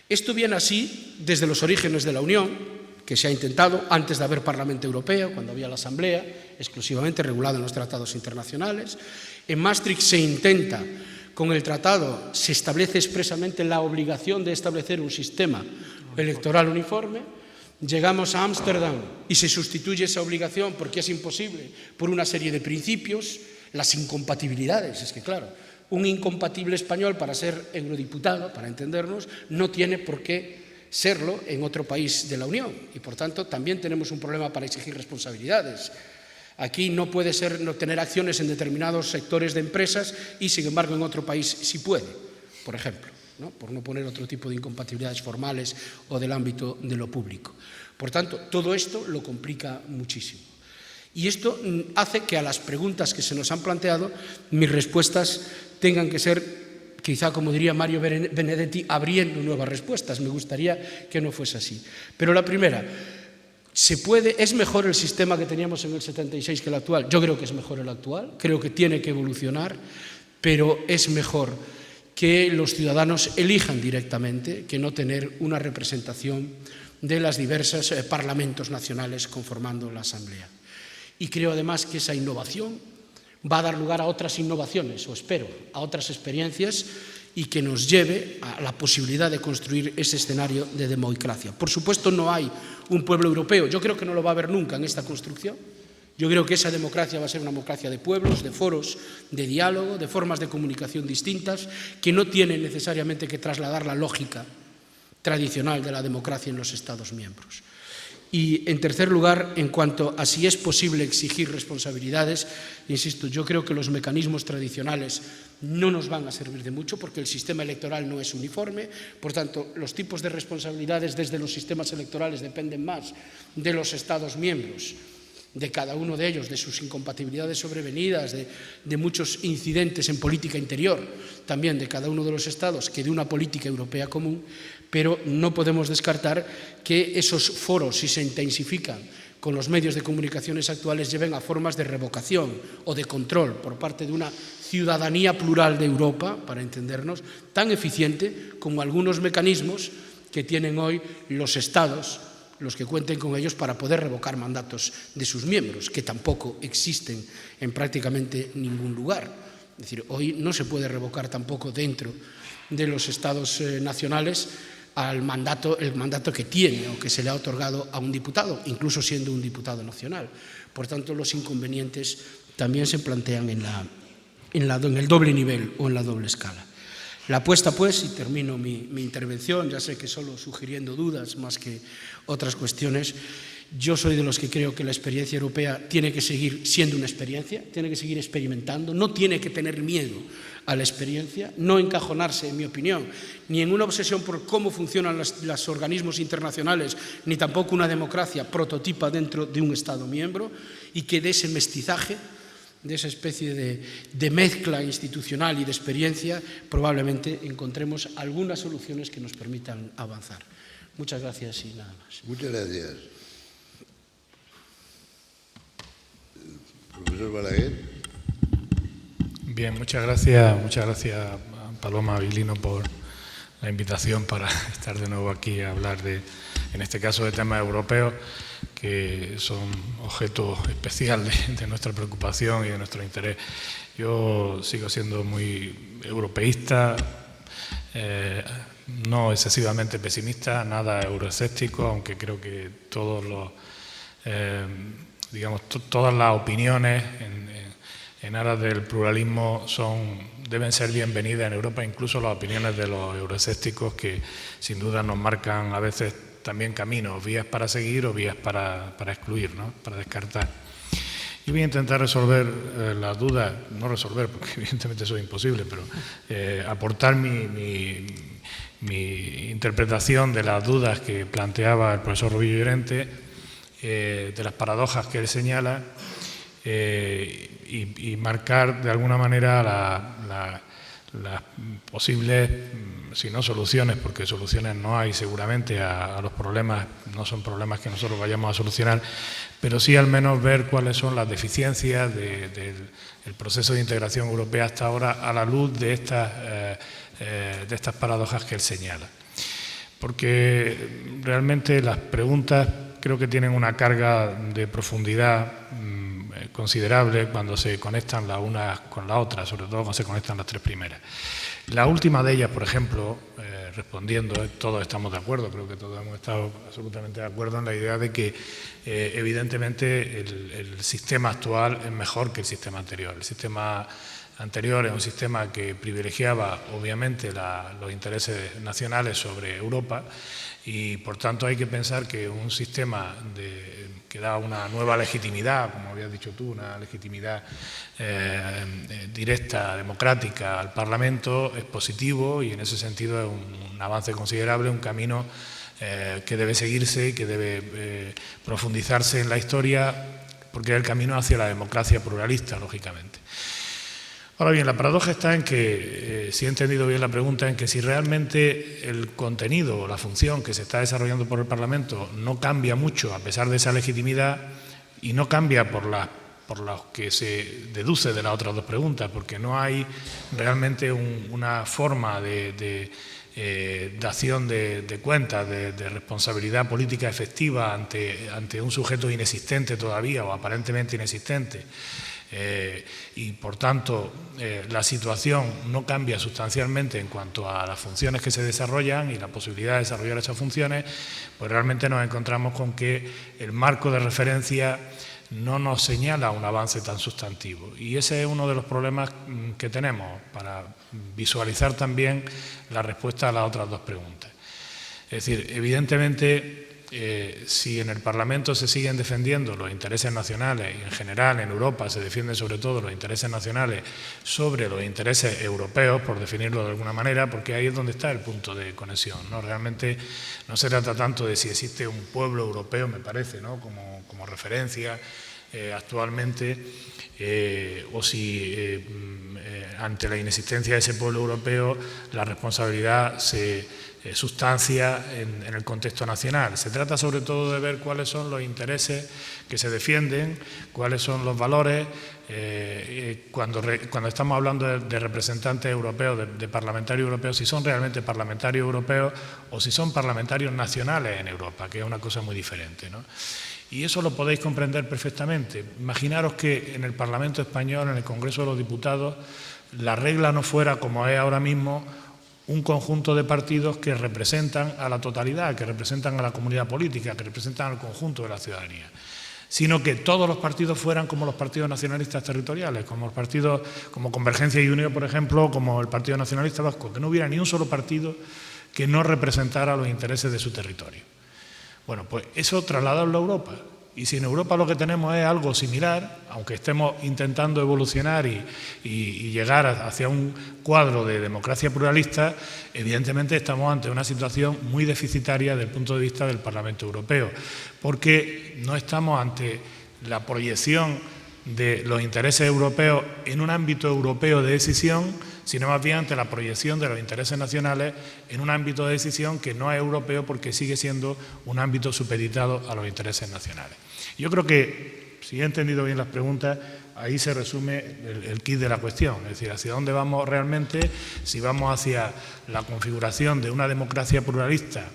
Esto viene así desde los orígenes de la Unión, que se ha intentado antes de haber Parlamento Europeo, cuando había la Asamblea, exclusivamente regulada en los tratados internacionales. En Maastricht se intenta. Con el tratado se establece expresamente la obligación de establecer un sistema electoral uniforme. Llegamos a Ámsterdam y se sustituye esa obligación porque es imposible por una serie de principios, las incompatibilidades. Es que, claro, un incompatible español para ser eurodiputado, para entendernos, no tiene por qué serlo en otro país de la Unión y, por tanto, también tenemos un problema para exigir responsabilidades. Aquí no puede ser no tener acciones en determinados sectores de empresas y, sin embargo, en otro país sí puede, por ejemplo, ¿no? Por no poner otro tipo de incompatibilidades formales o del ámbito de lo público. Por tanto, todo esto lo complica muchísimo. Y esto hace que a las preguntas que se nos han planteado, mis respuestas tengan que ser, quizá como diría Mario Benedetti, abriendo nuevas respuestas. Me gustaría que no fuese así. Pero la primera, ¿es mejor el sistema que teníamos en el 76 que el actual? Yo creo que es mejor el actual, creo que tiene que evolucionar, pero es mejor que los ciudadanos elijan directamente que no tener una representación de los diversos parlamentos nacionales conformando la Asamblea. Y creo además que esa innovación va a dar lugar a otras innovaciones, o espero, a otras experiencias, y que nos lleve a la posibilidad de construir ese escenario de democracia. Por supuesto, no hay un pueblo europeo, yo creo que no lo va a haber nunca en esta construcción. Yo creo que esa democracia va a ser una democracia de pueblos, de foros, de diálogo, de formas de comunicación distintas, que no tienen necesariamente que trasladar la lógica tradicional de la democracia en los Estados miembros. Y, en tercer lugar, en cuanto a si es posible exigir responsabilidades, insisto, yo creo que los mecanismos tradicionales no nos van a servir de mucho porque el sistema electoral no es uniforme, por tanto, los tipos de responsabilidades desde los sistemas electorales dependen más de los Estados miembros, de cada uno de ellos, de sus incompatibilidades sobrevenidas, de muchos incidentes en política interior, también de cada uno de los Estados, que de una política europea común, pero no podemos descartar que esos foros, si se intensifican con los medios de comunicaciones actuales, lleven a formas de revocación o de control por parte de una ciudadanía plural de Europa, para entendernos, tan eficiente como algunos mecanismos que tienen hoy los Estados, los que cuenten con ellos para poder revocar mandatos de sus miembros, que tampoco existen en prácticamente ningún lugar. Es decir, hoy no se puede revocar tampoco dentro de los Estados nacionales el mandato que tiene o que se le ha otorgado a un diputado, incluso siendo un diputado nacional. Por tanto, los inconvenientes también se plantean en el doble nivel o en la doble escala. La apuesta, pues, y termino mi intervención, ya sé que solo sugiriendo dudas más que otras cuestiones, yo soy de los que creo que la experiencia europea tiene que seguir siendo una experiencia, tiene que seguir experimentando, no tiene que tener miedo a la experiencia, no encajonarse, en mi opinión, ni en una obsesión por cómo funcionan los organismos internacionales, ni tampoco una democracia prototipa dentro de un Estado miembro, y que de ese mestizaje, de esa especie de mezcla institucional y de experiencia, probablemente encontremos algunas soluciones que nos permitan avanzar. Muchas gracias y nada más. Muchas gracias. Profesor Balaguer. Bien, muchas gracias a Paloma Viglino por la invitación para estar de nuevo aquí a hablar en este caso, de temas europeos que son objeto especial de nuestra preocupación y de nuestro interés. Yo sigo siendo muy europeísta, no excesivamente pesimista, nada euroescéptico, aunque creo que todas las opiniones en aras del pluralismo deben ser bienvenidas en Europa, incluso las opiniones de los euroescépticos, que sin duda nos marcan a veces también caminos, vías para seguir o vías para excluir, ¿no?, para descartar. Yo voy a intentar resolver las dudas, no resolver, porque evidentemente eso es imposible, pero aportar mi interpretación de las dudas que planteaba el profesor Robillo Llorente, de las paradojas que él señala, y marcar de alguna manera las posibles, si no soluciones, porque soluciones no hay seguramente a los problemas, no son problemas que nosotros vayamos a solucionar, pero sí al menos ver cuáles son las deficiencias del proceso de integración europea hasta ahora, a la luz de estas paradojas que él señala. Porque realmente las preguntas creo que tienen una carga de profundidad considerable cuando se conectan las unas con las otras, sobre todo cuando se conectan las tres primeras. La última de ellas, por ejemplo, respondiendo, todos estamos de acuerdo, creo que todos hemos estado absolutamente de acuerdo en la idea de que evidentemente el sistema actual es mejor que el sistema anterior. El sistema anterior es un sistema que privilegiaba obviamente los intereses nacionales sobre Europa, y por tanto hay que pensar que un sistema que da una nueva legitimidad, como habías dicho tú, una legitimidad directa, democrática al Parlamento, es positivo, y en ese sentido es un avance considerable, un camino que debe seguirse y que debe profundizarse en la historia, porque es el camino hacia la democracia pluralista, lógicamente. Ahora bien, la paradoja está en que, si he entendido bien la pregunta, en que si realmente el contenido o la función que se está desarrollando por el Parlamento no cambia mucho a pesar de esa legitimidad y no cambia por lo que se deduce de las otras dos preguntas, porque no hay realmente una forma de acción de cuentas, de responsabilidad política efectiva ante un sujeto inexistente todavía o aparentemente inexistente. Y por tanto la situación no cambia sustancialmente en cuanto a las funciones que se desarrollan y la posibilidad de desarrollar esas funciones, pues realmente nos encontramos con que el marco de referencia no nos señala un avance tan sustantivo. Y ese es uno de los problemas que tenemos para visualizar también la respuesta a las otras dos preguntas. Es decir, evidentemente, si en el Parlamento se siguen defendiendo los intereses nacionales y en general en Europa se defienden sobre todo los intereses nacionales sobre los intereses europeos, por definirlo de alguna manera, porque ahí es donde está el punto de conexión, ¿no? Realmente no se trata tanto de si existe un pueblo europeo, me parece, ¿no? como referencia actualmente, o si ante la inexistencia de ese pueblo europeo la responsabilidad se sustancia en el contexto nacional. Se trata sobre todo de ver cuáles son los intereses que se defienden, cuáles son los valores, cuando estamos hablando de representantes europeos, de parlamentarios europeos, si son realmente parlamentarios europeos o si son parlamentarios nacionales en Europa, que es una cosa muy diferente, ¿no? Y eso lo podéis comprender perfectamente. Imaginaros que en el Parlamento español, en el Congreso de los Diputados, la regla no fuera, como es ahora mismo, un conjunto de partidos que representan a la totalidad, que representan a la comunidad política, que representan al conjunto de la ciudadanía, sino que todos los partidos fueran como los partidos nacionalistas territoriales, como los partidos como Convergencia y Unión, por ejemplo, como el Partido Nacionalista Vasco, que no hubiera ni un solo partido que no representara los intereses de su territorio. Bueno, pues eso trasladarlo a Europa. Y si en Europa lo que tenemos es algo similar, aunque estemos intentando evolucionar y llegar hacia un cuadro de democracia pluralista, evidentemente estamos ante una situación muy deficitaria desde el punto de vista del Parlamento Europeo, porque no estamos ante la proyección de los intereses europeos en un ámbito europeo de decisión, sino más bien ante la proyección de los intereses nacionales en un ámbito de decisión que no es europeo porque sigue siendo un ámbito supeditado a los intereses nacionales. Yo creo que, si he entendido bien las preguntas, ahí se resume el quid de la cuestión, es decir, hacia dónde vamos realmente, si vamos hacia la configuración de una democracia pluralista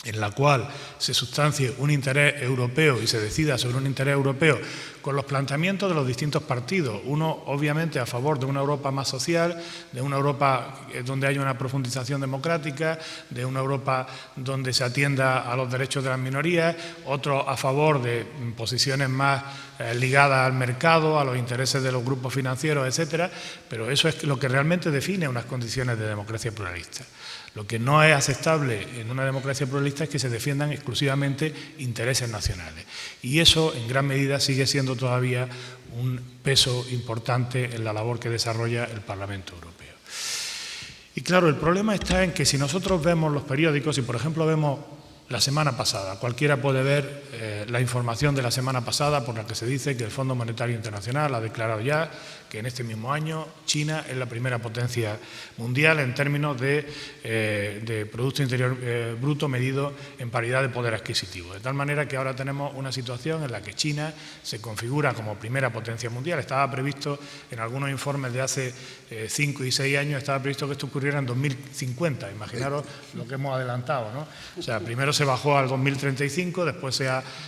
en la cual se sustancie un interés europeo y se decida sobre un interés europeo con los planteamientos de los distintos partidos. Uno, obviamente, a favor de una Europa más social, de una Europa donde haya una profundización democrática, de una Europa donde se atienda a los derechos de las minorías, otro a favor de posiciones más ligadas al mercado, a los intereses de los grupos financieros, etcétera, pero eso es lo que realmente define unas condiciones de democracia pluralista. Lo que no es aceptable en una democracia pluralista es que se defiendan exclusivamente intereses nacionales. Y eso, en gran medida, sigue siendo todavía un peso importante en la labor que desarrolla el Parlamento Europeo. Y claro, el problema está en que si nosotros vemos los periódicos, y por ejemplo vemos la semana pasada, cualquiera puede ver la información de la semana pasada por la que se dice que el Fondo Monetario Internacional ha declarado ya que en este mismo año China es la primera potencia mundial en términos de Producto Interior Bruto medido en paridad de poder adquisitivo. De tal manera que ahora tenemos una situación en la que China se configura como primera potencia mundial. Estaba previsto en algunos informes de hace 5 y 6 años, estaba previsto que esto ocurriera en 2050. Imaginaros lo que hemos adelantado, ¿no? O sea, primero se bajó al 2035, después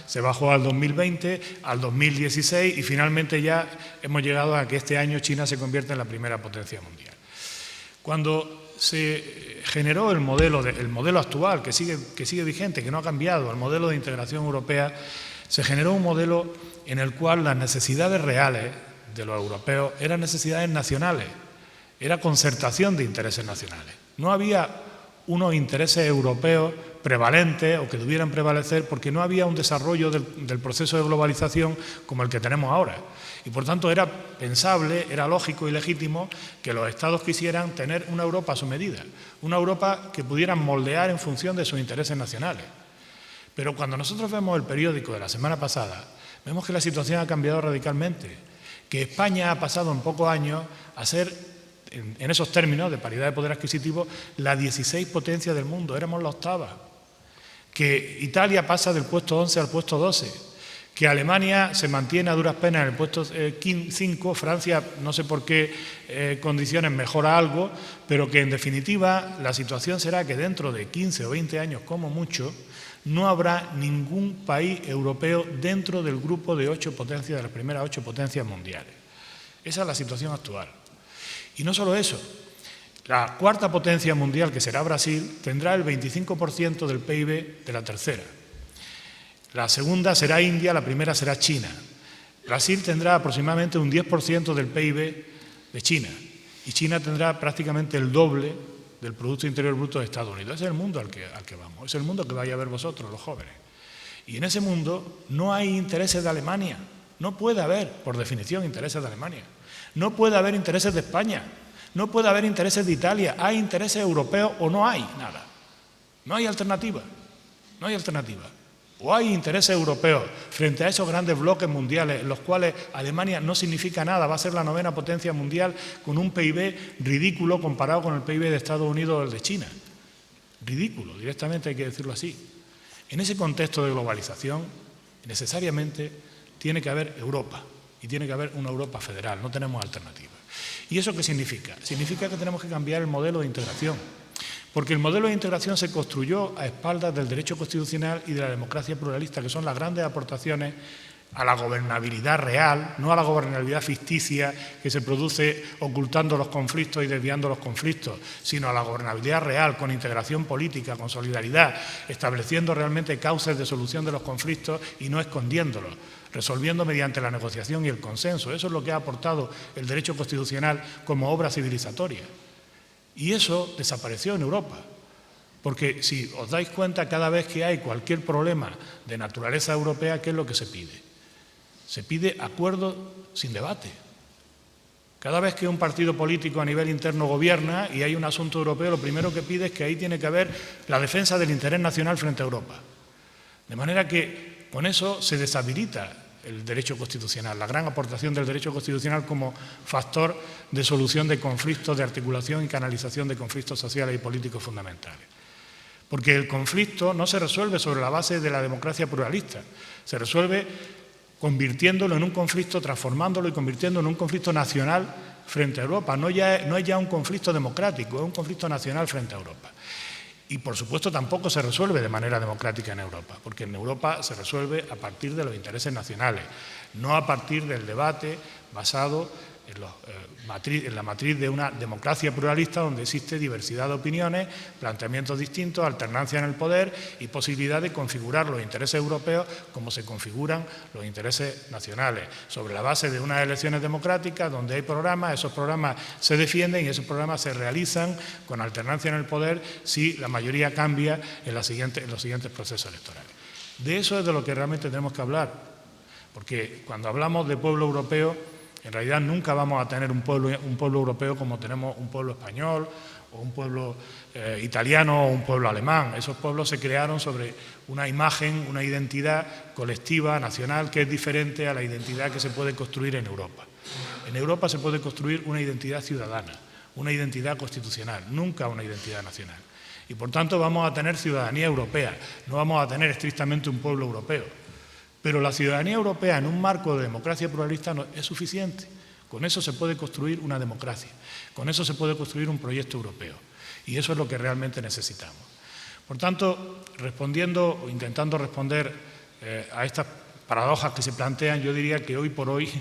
se bajó al 2020, al 2016 y finalmente ya hemos llegado a que este año China se convierte en la primera potencia mundial. Cuando se generó el modelo actual, que sigue vigente, que no ha cambiado, el modelo de integración europea, se generó un modelo en el cual las necesidades reales de los europeos eran necesidades nacionales, era concertación de intereses nacionales. No había unos intereses europeos prevalentes o que debieran prevalecer porque no había un desarrollo del proceso de globalización como el que tenemos ahora. Y por tanto era pensable, era lógico y legítimo que los Estados quisieran tener una Europa a su medida, una Europa que pudieran moldear en función de sus intereses nacionales. Pero cuando nosotros vemos el periódico de la semana pasada, vemos que la situación ha cambiado radicalmente, que España ha pasado en pocos años a ser, en esos términos de paridad de poder adquisitivo, la 16 potencia del mundo, éramos la 8ª, que Italia pasa del puesto 11 al puesto 12, que Alemania se mantiene a duras penas en el puesto 5, Francia no sé por qué condiciones mejora algo, pero que en definitiva la situación será que dentro de 15 o 20 años como mucho no habrá ningún país europeo dentro del grupo de 8 potencias, de las primeras 8 potencias mundiales. Esa es la situación actual. Y no solo eso, la 4ª potencia mundial, que será Brasil, tendrá el 25% del PIB de la tercera. La segunda será India, la primera será China. Brasil tendrá aproximadamente un 10% del PIB de China y China tendrá prácticamente el doble del Producto Interior Bruto de Estados Unidos. Ese es el mundo al que vamos, es el mundo que vais a ver vosotros, los jóvenes. Y en ese mundo no hay intereses de Alemania, no puede haber, por definición, intereses de Alemania. No puede haber intereses de España, no puede haber intereses de Italia. ¿Hay intereses europeos o no hay nada? No hay alternativa, no hay alternativa. O hay intereses europeos frente a esos grandes bloques mundiales en los cuales Alemania no significa nada, va a ser la 9ª potencia mundial con un PIB ridículo comparado con el PIB de Estados Unidos o el de China. Ridículo, directamente hay que decirlo así. En ese contexto de globalización, necesariamente tiene que haber Europa y tiene que haber una Europa federal, no tenemos alternativa. ¿Y eso qué significa? Significa que tenemos que cambiar el modelo de integración. Porque el modelo de integración se construyó a espaldas del derecho constitucional y de la democracia pluralista, que son las grandes aportaciones a la gobernabilidad real, no a la gobernabilidad ficticia que se produce ocultando los conflictos y desviando los conflictos, sino a la gobernabilidad real, con integración política, con solidaridad, estableciendo realmente causas de solución de los conflictos y no escondiéndolos, resolviendo mediante la negociación y el consenso. Eso es lo que ha aportado el derecho constitucional como obra civilizatoria. Y eso desapareció en Europa, porque si os dais cuenta, cada vez que hay cualquier problema de naturaleza europea, ¿qué es lo que se pide? Se pide acuerdo sin debate. Cada vez que un partido político a nivel interno gobierna y hay un asunto europeo, lo primero que pide es que ahí tiene que haber la defensa del interés nacional frente a Europa. De manera que con eso se deshabilita el derecho constitucional, la gran aportación del derecho constitucional como factor de solución de conflictos, de articulación y canalización de conflictos sociales y políticos fundamentales. Porque el conflicto no se resuelve sobre la base de la democracia pluralista, se resuelve convirtiéndolo en un conflicto, transformándolo y convirtiéndolo en un conflicto nacional frente a Europa. No es ya un conflicto democrático, es un conflicto nacional frente a Europa. Y, por supuesto, tampoco se resuelve de manera democrática en Europa, porque en Europa se resuelve a partir de los intereses nacionales, no a partir del debate basado en la matriz de una democracia pluralista donde existe diversidad de opiniones, planteamientos distintos, alternancia en el poder y posibilidad de configurar los intereses europeos como se configuran los intereses nacionales, sobre la base de unas elecciones democráticas donde hay programas, esos programas se defienden y esos programas se realizan con alternancia en el poder si la mayoría cambia en los siguientes procesos electorales. De eso es de lo que realmente tenemos que hablar, porque cuando hablamos de pueblo europeo, en realidad nunca vamos a tener un pueblo europeo como tenemos un pueblo español o un pueblo italiano o un pueblo alemán. Esos pueblos se crearon sobre una imagen, una identidad colectiva, nacional, que es diferente a la identidad que se puede construir en Europa. En Europa se puede construir una identidad ciudadana, una identidad constitucional, nunca una identidad nacional. Y por tanto vamos a tener ciudadanía europea, no vamos a tener estrictamente un pueblo europeo. Pero la ciudadanía europea en un marco de democracia pluralista no es suficiente. Con eso se puede construir una democracia, con eso se puede construir un proyecto europeo. Y eso es lo que realmente necesitamos. Por tanto, respondiendo o intentando responder a estas paradojas que se plantean, yo diría que hoy por hoy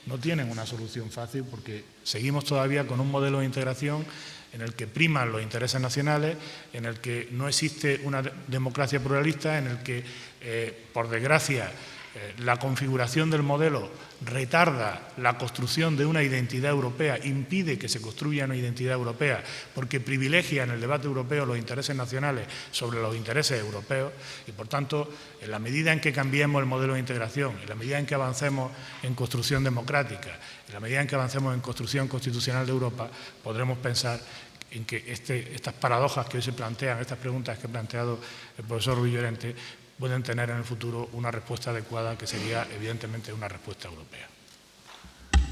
no tienen una solución fácil porque seguimos todavía con un modelo de integración en el que priman los intereses nacionales, en el que no existe una democracia pluralista, en el que, por desgracia, la configuración del modelo retarda la construcción de una identidad europea, impide que se construya una identidad europea, porque privilegia en el debate europeo los intereses nacionales sobre los intereses europeos y, por tanto, en la medida en que cambiemos el modelo de integración, en la medida en que avancemos en construcción democrática, en la medida en que avancemos en construcción constitucional de Europa, podremos pensar en que estas paradojas que hoy se plantean, estas preguntas que ha planteado el profesor Ruiz Llorente, pueden tener en el futuro una respuesta adecuada, que sería evidentemente una respuesta europea.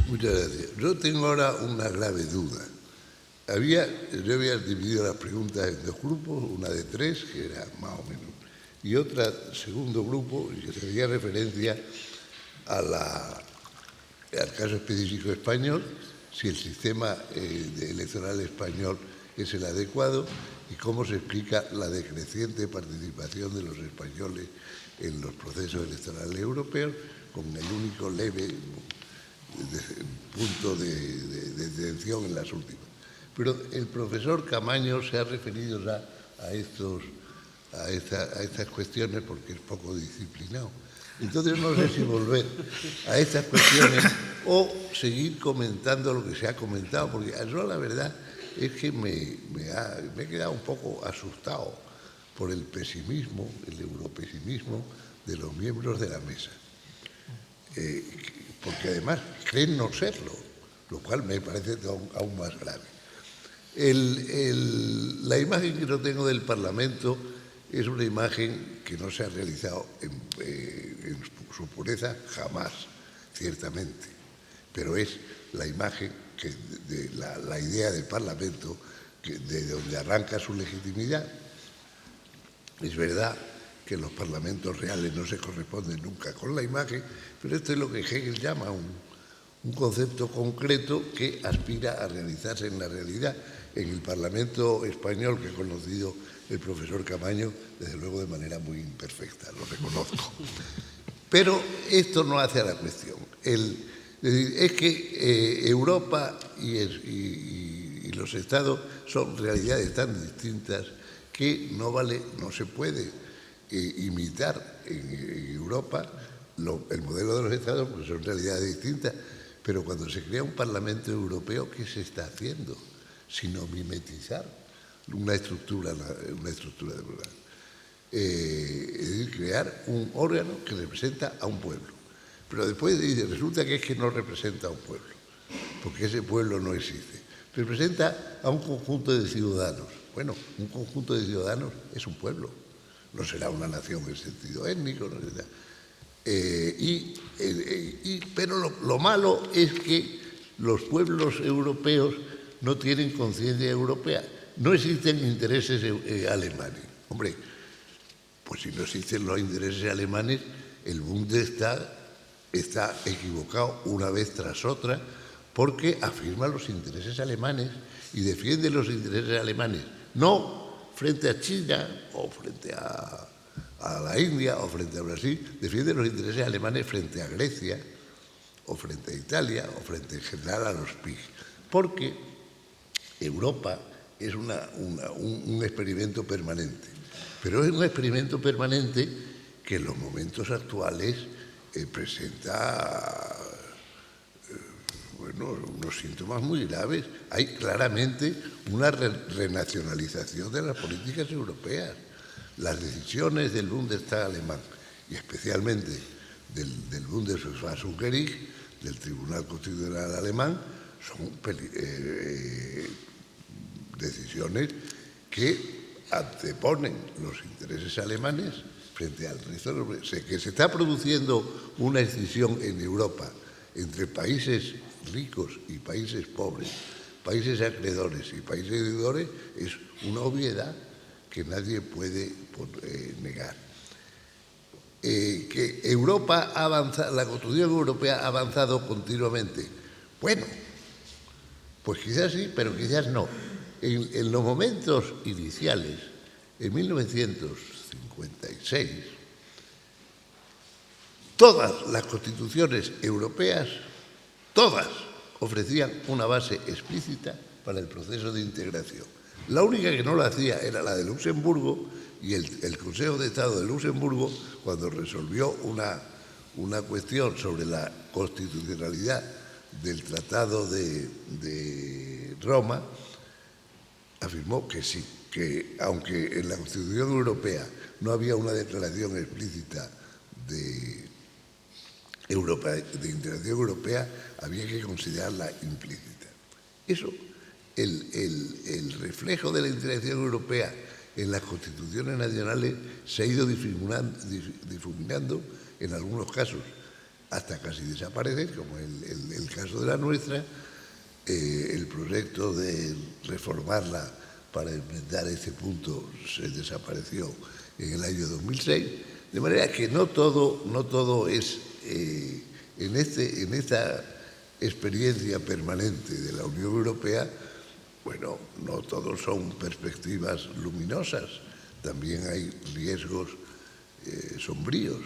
Muchas gracias. Yo tengo ahora una grave duda. Yo había dividido las preguntas en dos grupos, una de 3, que era más o menos, y otra, segundo grupo, que se hacía referencia al caso específico español, si el sistema electoral español es el adecuado y cómo se explica la decreciente participación de los españoles en los procesos electorales europeos, con el único leve punto de tensión en las últimas. Pero el profesor Caamaño se ha referido ya a estas cuestiones porque es poco disciplinado. Entonces no sé si volver a estas cuestiones o seguir comentando lo que se ha comentado, porque yo la verdad es que me he quedado un poco asustado por el pesimismo, el europesimismo de los miembros de la mesa. Porque además creen no serlo, lo cual me parece aún más grave. La imagen que yo tengo del Parlamento es una imagen que no se ha realizado en su pureza jamás, ciertamente, pero es la imagen de la idea del Parlamento de donde arranca su legitimidad. Es verdad que los parlamentos reales no se corresponden nunca con la imagen, pero esto es lo que Hegel llama un concepto concreto que aspira a realizarse en la realidad. En el Parlamento español que ha conocido el profesor Caamaño, desde luego de manera muy imperfecta, lo reconozco. Pero esto no hace a la cuestión. Es que Europa y los Estados son realidades tan distintas que no se puede imitar en Europa el modelo de los Estados, porque son realidades distintas. Pero cuando se crea un Parlamento Europeo, ¿qué se está haciendo? Sino mimetizar una estructura de verdad. Es decir, crear un órgano que representa a un pueblo. Pero después resulta que es que no representa a un pueblo, porque ese pueblo no existe. Representa a un conjunto de ciudadanos. Bueno, un conjunto de ciudadanos es un pueblo. No será una nación en sentido étnico, no será. Pero lo malo es que los pueblos europeos no tienen conciencia europea. No existen intereses alemanes. Hombre, pues si no existen los intereses alemanes, el Bundestag está equivocado una vez tras otra porque afirma los intereses alemanes y defiende los intereses alemanes, no frente a China o frente a la India o frente a Brasil, defiende los intereses alemanes frente a Grecia o frente a Italia o frente en general a los PIG. Porque Europa es un experimento permanente, pero es un experimento permanente que en los momentos actuales presenta unos síntomas muy graves. Hay claramente una renacionalización de las políticas europeas. Las decisiones del Bundestag alemán y especialmente del Bundesverfassungsgericht, del Tribunal Constitucional alemán, son decisiones que anteponen los intereses alemanes frente al resto de los... Que se está produciendo una escisión en Europa entre países ricos y países pobres, países acreedores y países deudores, es una obviedad que nadie puede negar. Que Europa ha avanzado, la Constitución Europea ha avanzado continuamente. Bueno, pues quizás sí, pero quizás no. En los momentos iniciales, en 1956, todas las constituciones europeas, todas, ofrecían una base explícita para el proceso de integración. La única que no lo hacía era la de Luxemburgo, y el Consejo de Estado de Luxemburgo, cuando resolvió una cuestión sobre la constitucionalidad del Tratado de Roma, afirmó que sí, que aunque en la Constitución Europea no había una declaración explícita de integración europea, había que considerarla implícita. Eso, el reflejo de la integración europea en las constituciones nacionales se ha ido difuminando en algunos casos, hasta casi desaparecer, como el caso de la nuestra. El proyecto de reformarla para enfrentar ese punto se desapareció en el año 2006, de manera que no todo es, en esta experiencia permanente de la Unión Europea, bueno, no todos son perspectivas luminosas, también hay riesgos sombríos.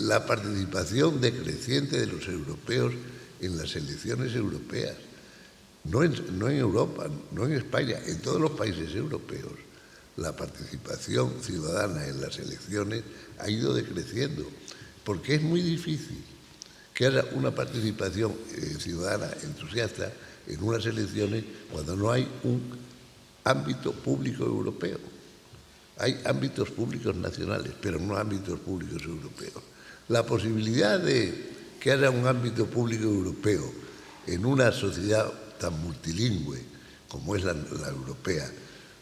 La participación decreciente de los europeos en las elecciones europeas, no en Europa, no en España, en todos los países europeos, la participación ciudadana en las elecciones ha ido decreciendo, porque es muy difícil que haya una participación ciudadana entusiasta en unas elecciones cuando no hay un ámbito público europeo. Hay ámbitos públicos nacionales, pero no ámbitos públicos europeos. La posibilidad de que haya un ámbito público europeo en una sociedad tan multilingüe como es la europea,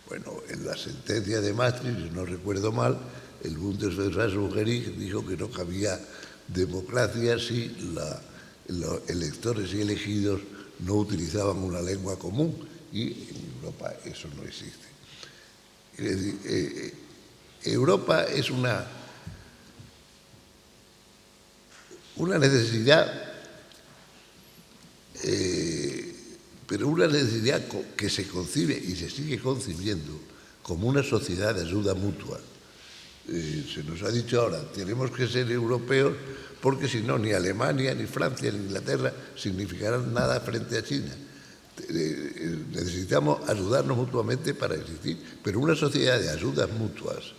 bueno, en la sentencia de Maastricht, si no recuerdo mal, el Bundesverfassungsgericht dijo que no cabía democracia si los electores y elegidos no utilizaban una lengua común, y en Europa eso no existe. Es decir, Europa es una necesidad, pero una necesidad que se concibe y se sigue concibiendo como una sociedad de ayuda mutua. Se nos ha dicho ahora, tenemos que ser europeos porque si no, ni Alemania, ni Francia, ni Inglaterra significarán nada frente a China. Necesitamos ayudarnos mutuamente para existir, pero una sociedad de ayudas mutuas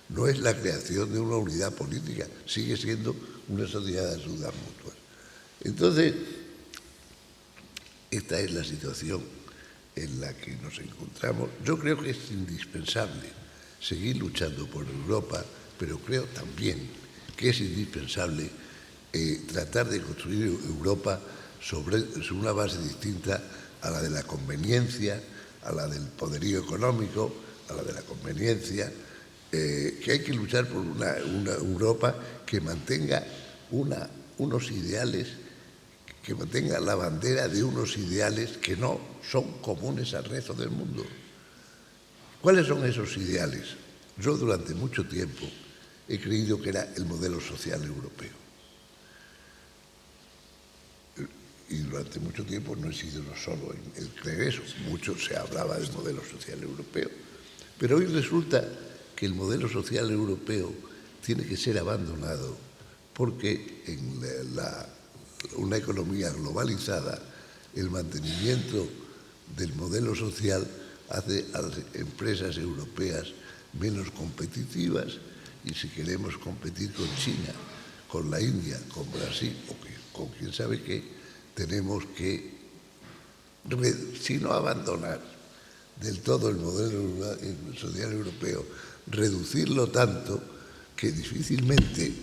no es la creación de una unidad política, sigue siendo una sociedad de ayudas mutuas. Entonces, esta es la situación en la que nos encontramos. Yo creo que es indispensable seguir luchando por Europa, pero creo también que es indispensable tratar de construir Europa sobre una base distinta a la de la conveniencia, a la del poderío económico, a la de la conveniencia, que hay que luchar por una Europa que mantenga unos ideales, que mantenga la bandera de unos ideales que no son comunes al resto del mundo. ¿Cuáles son esos ideales? Yo durante mucho tiempo he creído que era el modelo social europeo. Y durante mucho tiempo no he sido yo solo en el creer eso. Mucho se hablaba del modelo social europeo. Pero hoy resulta que el modelo social europeo tiene que ser abandonado porque en una economía globalizada el mantenimiento del modelo social hace a las empresas europeas menos competitivas, y si queremos competir con China, con la India, con Brasil o con quién sabe qué, tenemos que, si no abandonar del todo el modelo social europeo, reducirlo tanto que difícilmente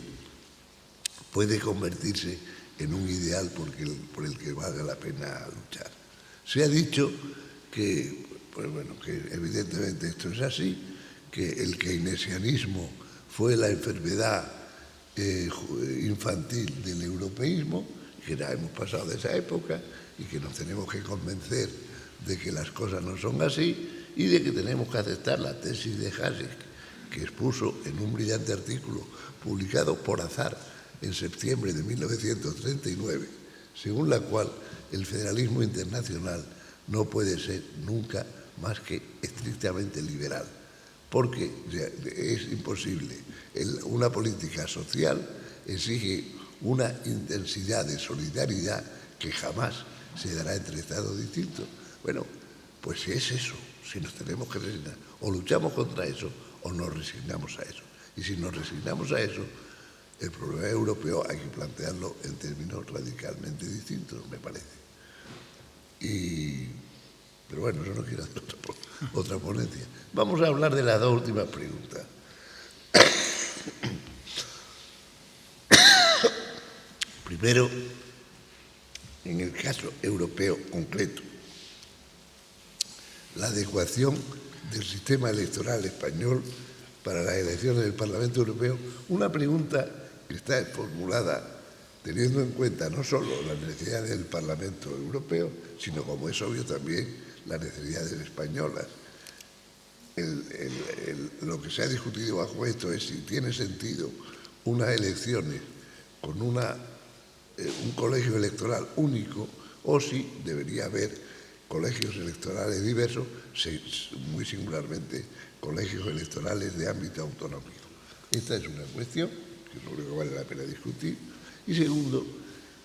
puede convertirse en un ideal por el que valga la pena luchar. Se ha dicho que, pues bueno, que evidentemente esto es así, que el keynesianismo fue la enfermedad infantil del europeísmo, que ya hemos pasado de esa época y que nos tenemos que convencer de que las cosas no son así y de que tenemos que aceptar la tesis de Hayek, que expuso en un brillante artículo publicado por azar en septiembre de 1939, según la cual el federalismo internacional no puede ser nunca más que estrictamente liberal, porque es imposible. Una política social exige una intensidad de solidaridad que jamás se dará entre Estados distintos. Bueno, pues si es eso, si nos tenemos que resignar, o luchamos contra eso o nos resignamos a eso. Y si nos resignamos a eso, el problema europeo hay que plantearlo en términos radicalmente distintos, me parece. Pero bueno, yo no quiero hacer otra ponencia. Vamos a hablar de las dos últimas preguntas. Primero, en el caso europeo concreto, la adecuación del sistema electoral español para las elecciones del Parlamento Europeo, una pregunta que está formulada teniendo en cuenta no solo las necesidades del Parlamento Europeo, sino, como es obvio, también las necesidades españolas. Lo que se ha discutido bajo esto es si tiene sentido unas elecciones con un colegio electoral único o si debería haber colegios electorales diversos, muy singularmente colegios electorales de ámbito autonómico. Esta es una cuestión que yo creo que vale la pena discutir. Y segundo,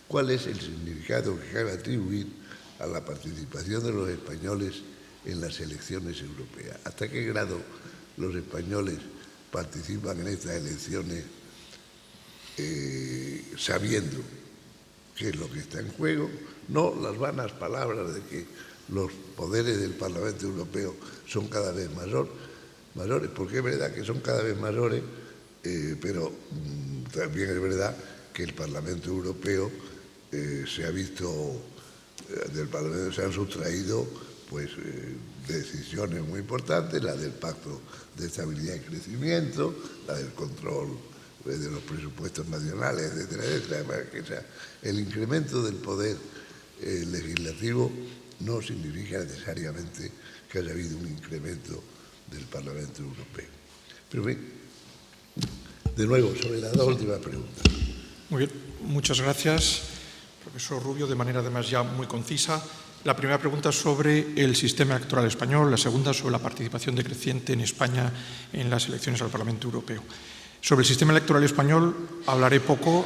¿cuál es el significado que cabe atribuir a la participación de los españoles en las elecciones europeas? ¿Hasta qué grado los españoles participan en estas elecciones sabiendo qué es lo que está en juego? No las vanas palabras de que los poderes del Parlamento Europeo son cada vez mayores, porque es verdad que son cada vez mayores, pero también es verdad que el Parlamento Europeo se ha visto, del Parlamento se han sustraído pues decisiones muy importantes, la del Pacto de Estabilidad y Crecimiento, la del control de los presupuestos nacionales, etcétera, etcétera. El incremento del poder legislativo no significa necesariamente que haya habido un incremento del Parlamento Europeo. Pero bien, de nuevo, sobre las dos últimas preguntas. Muy bien, muchas gracias, profesor Rubio, de manera además ya muy concisa. La primera pregunta sobre el sistema electoral español, la segunda sobre la participación decreciente en España en las elecciones al Parlamento Europeo. Sobre el sistema electoral español hablaré poco,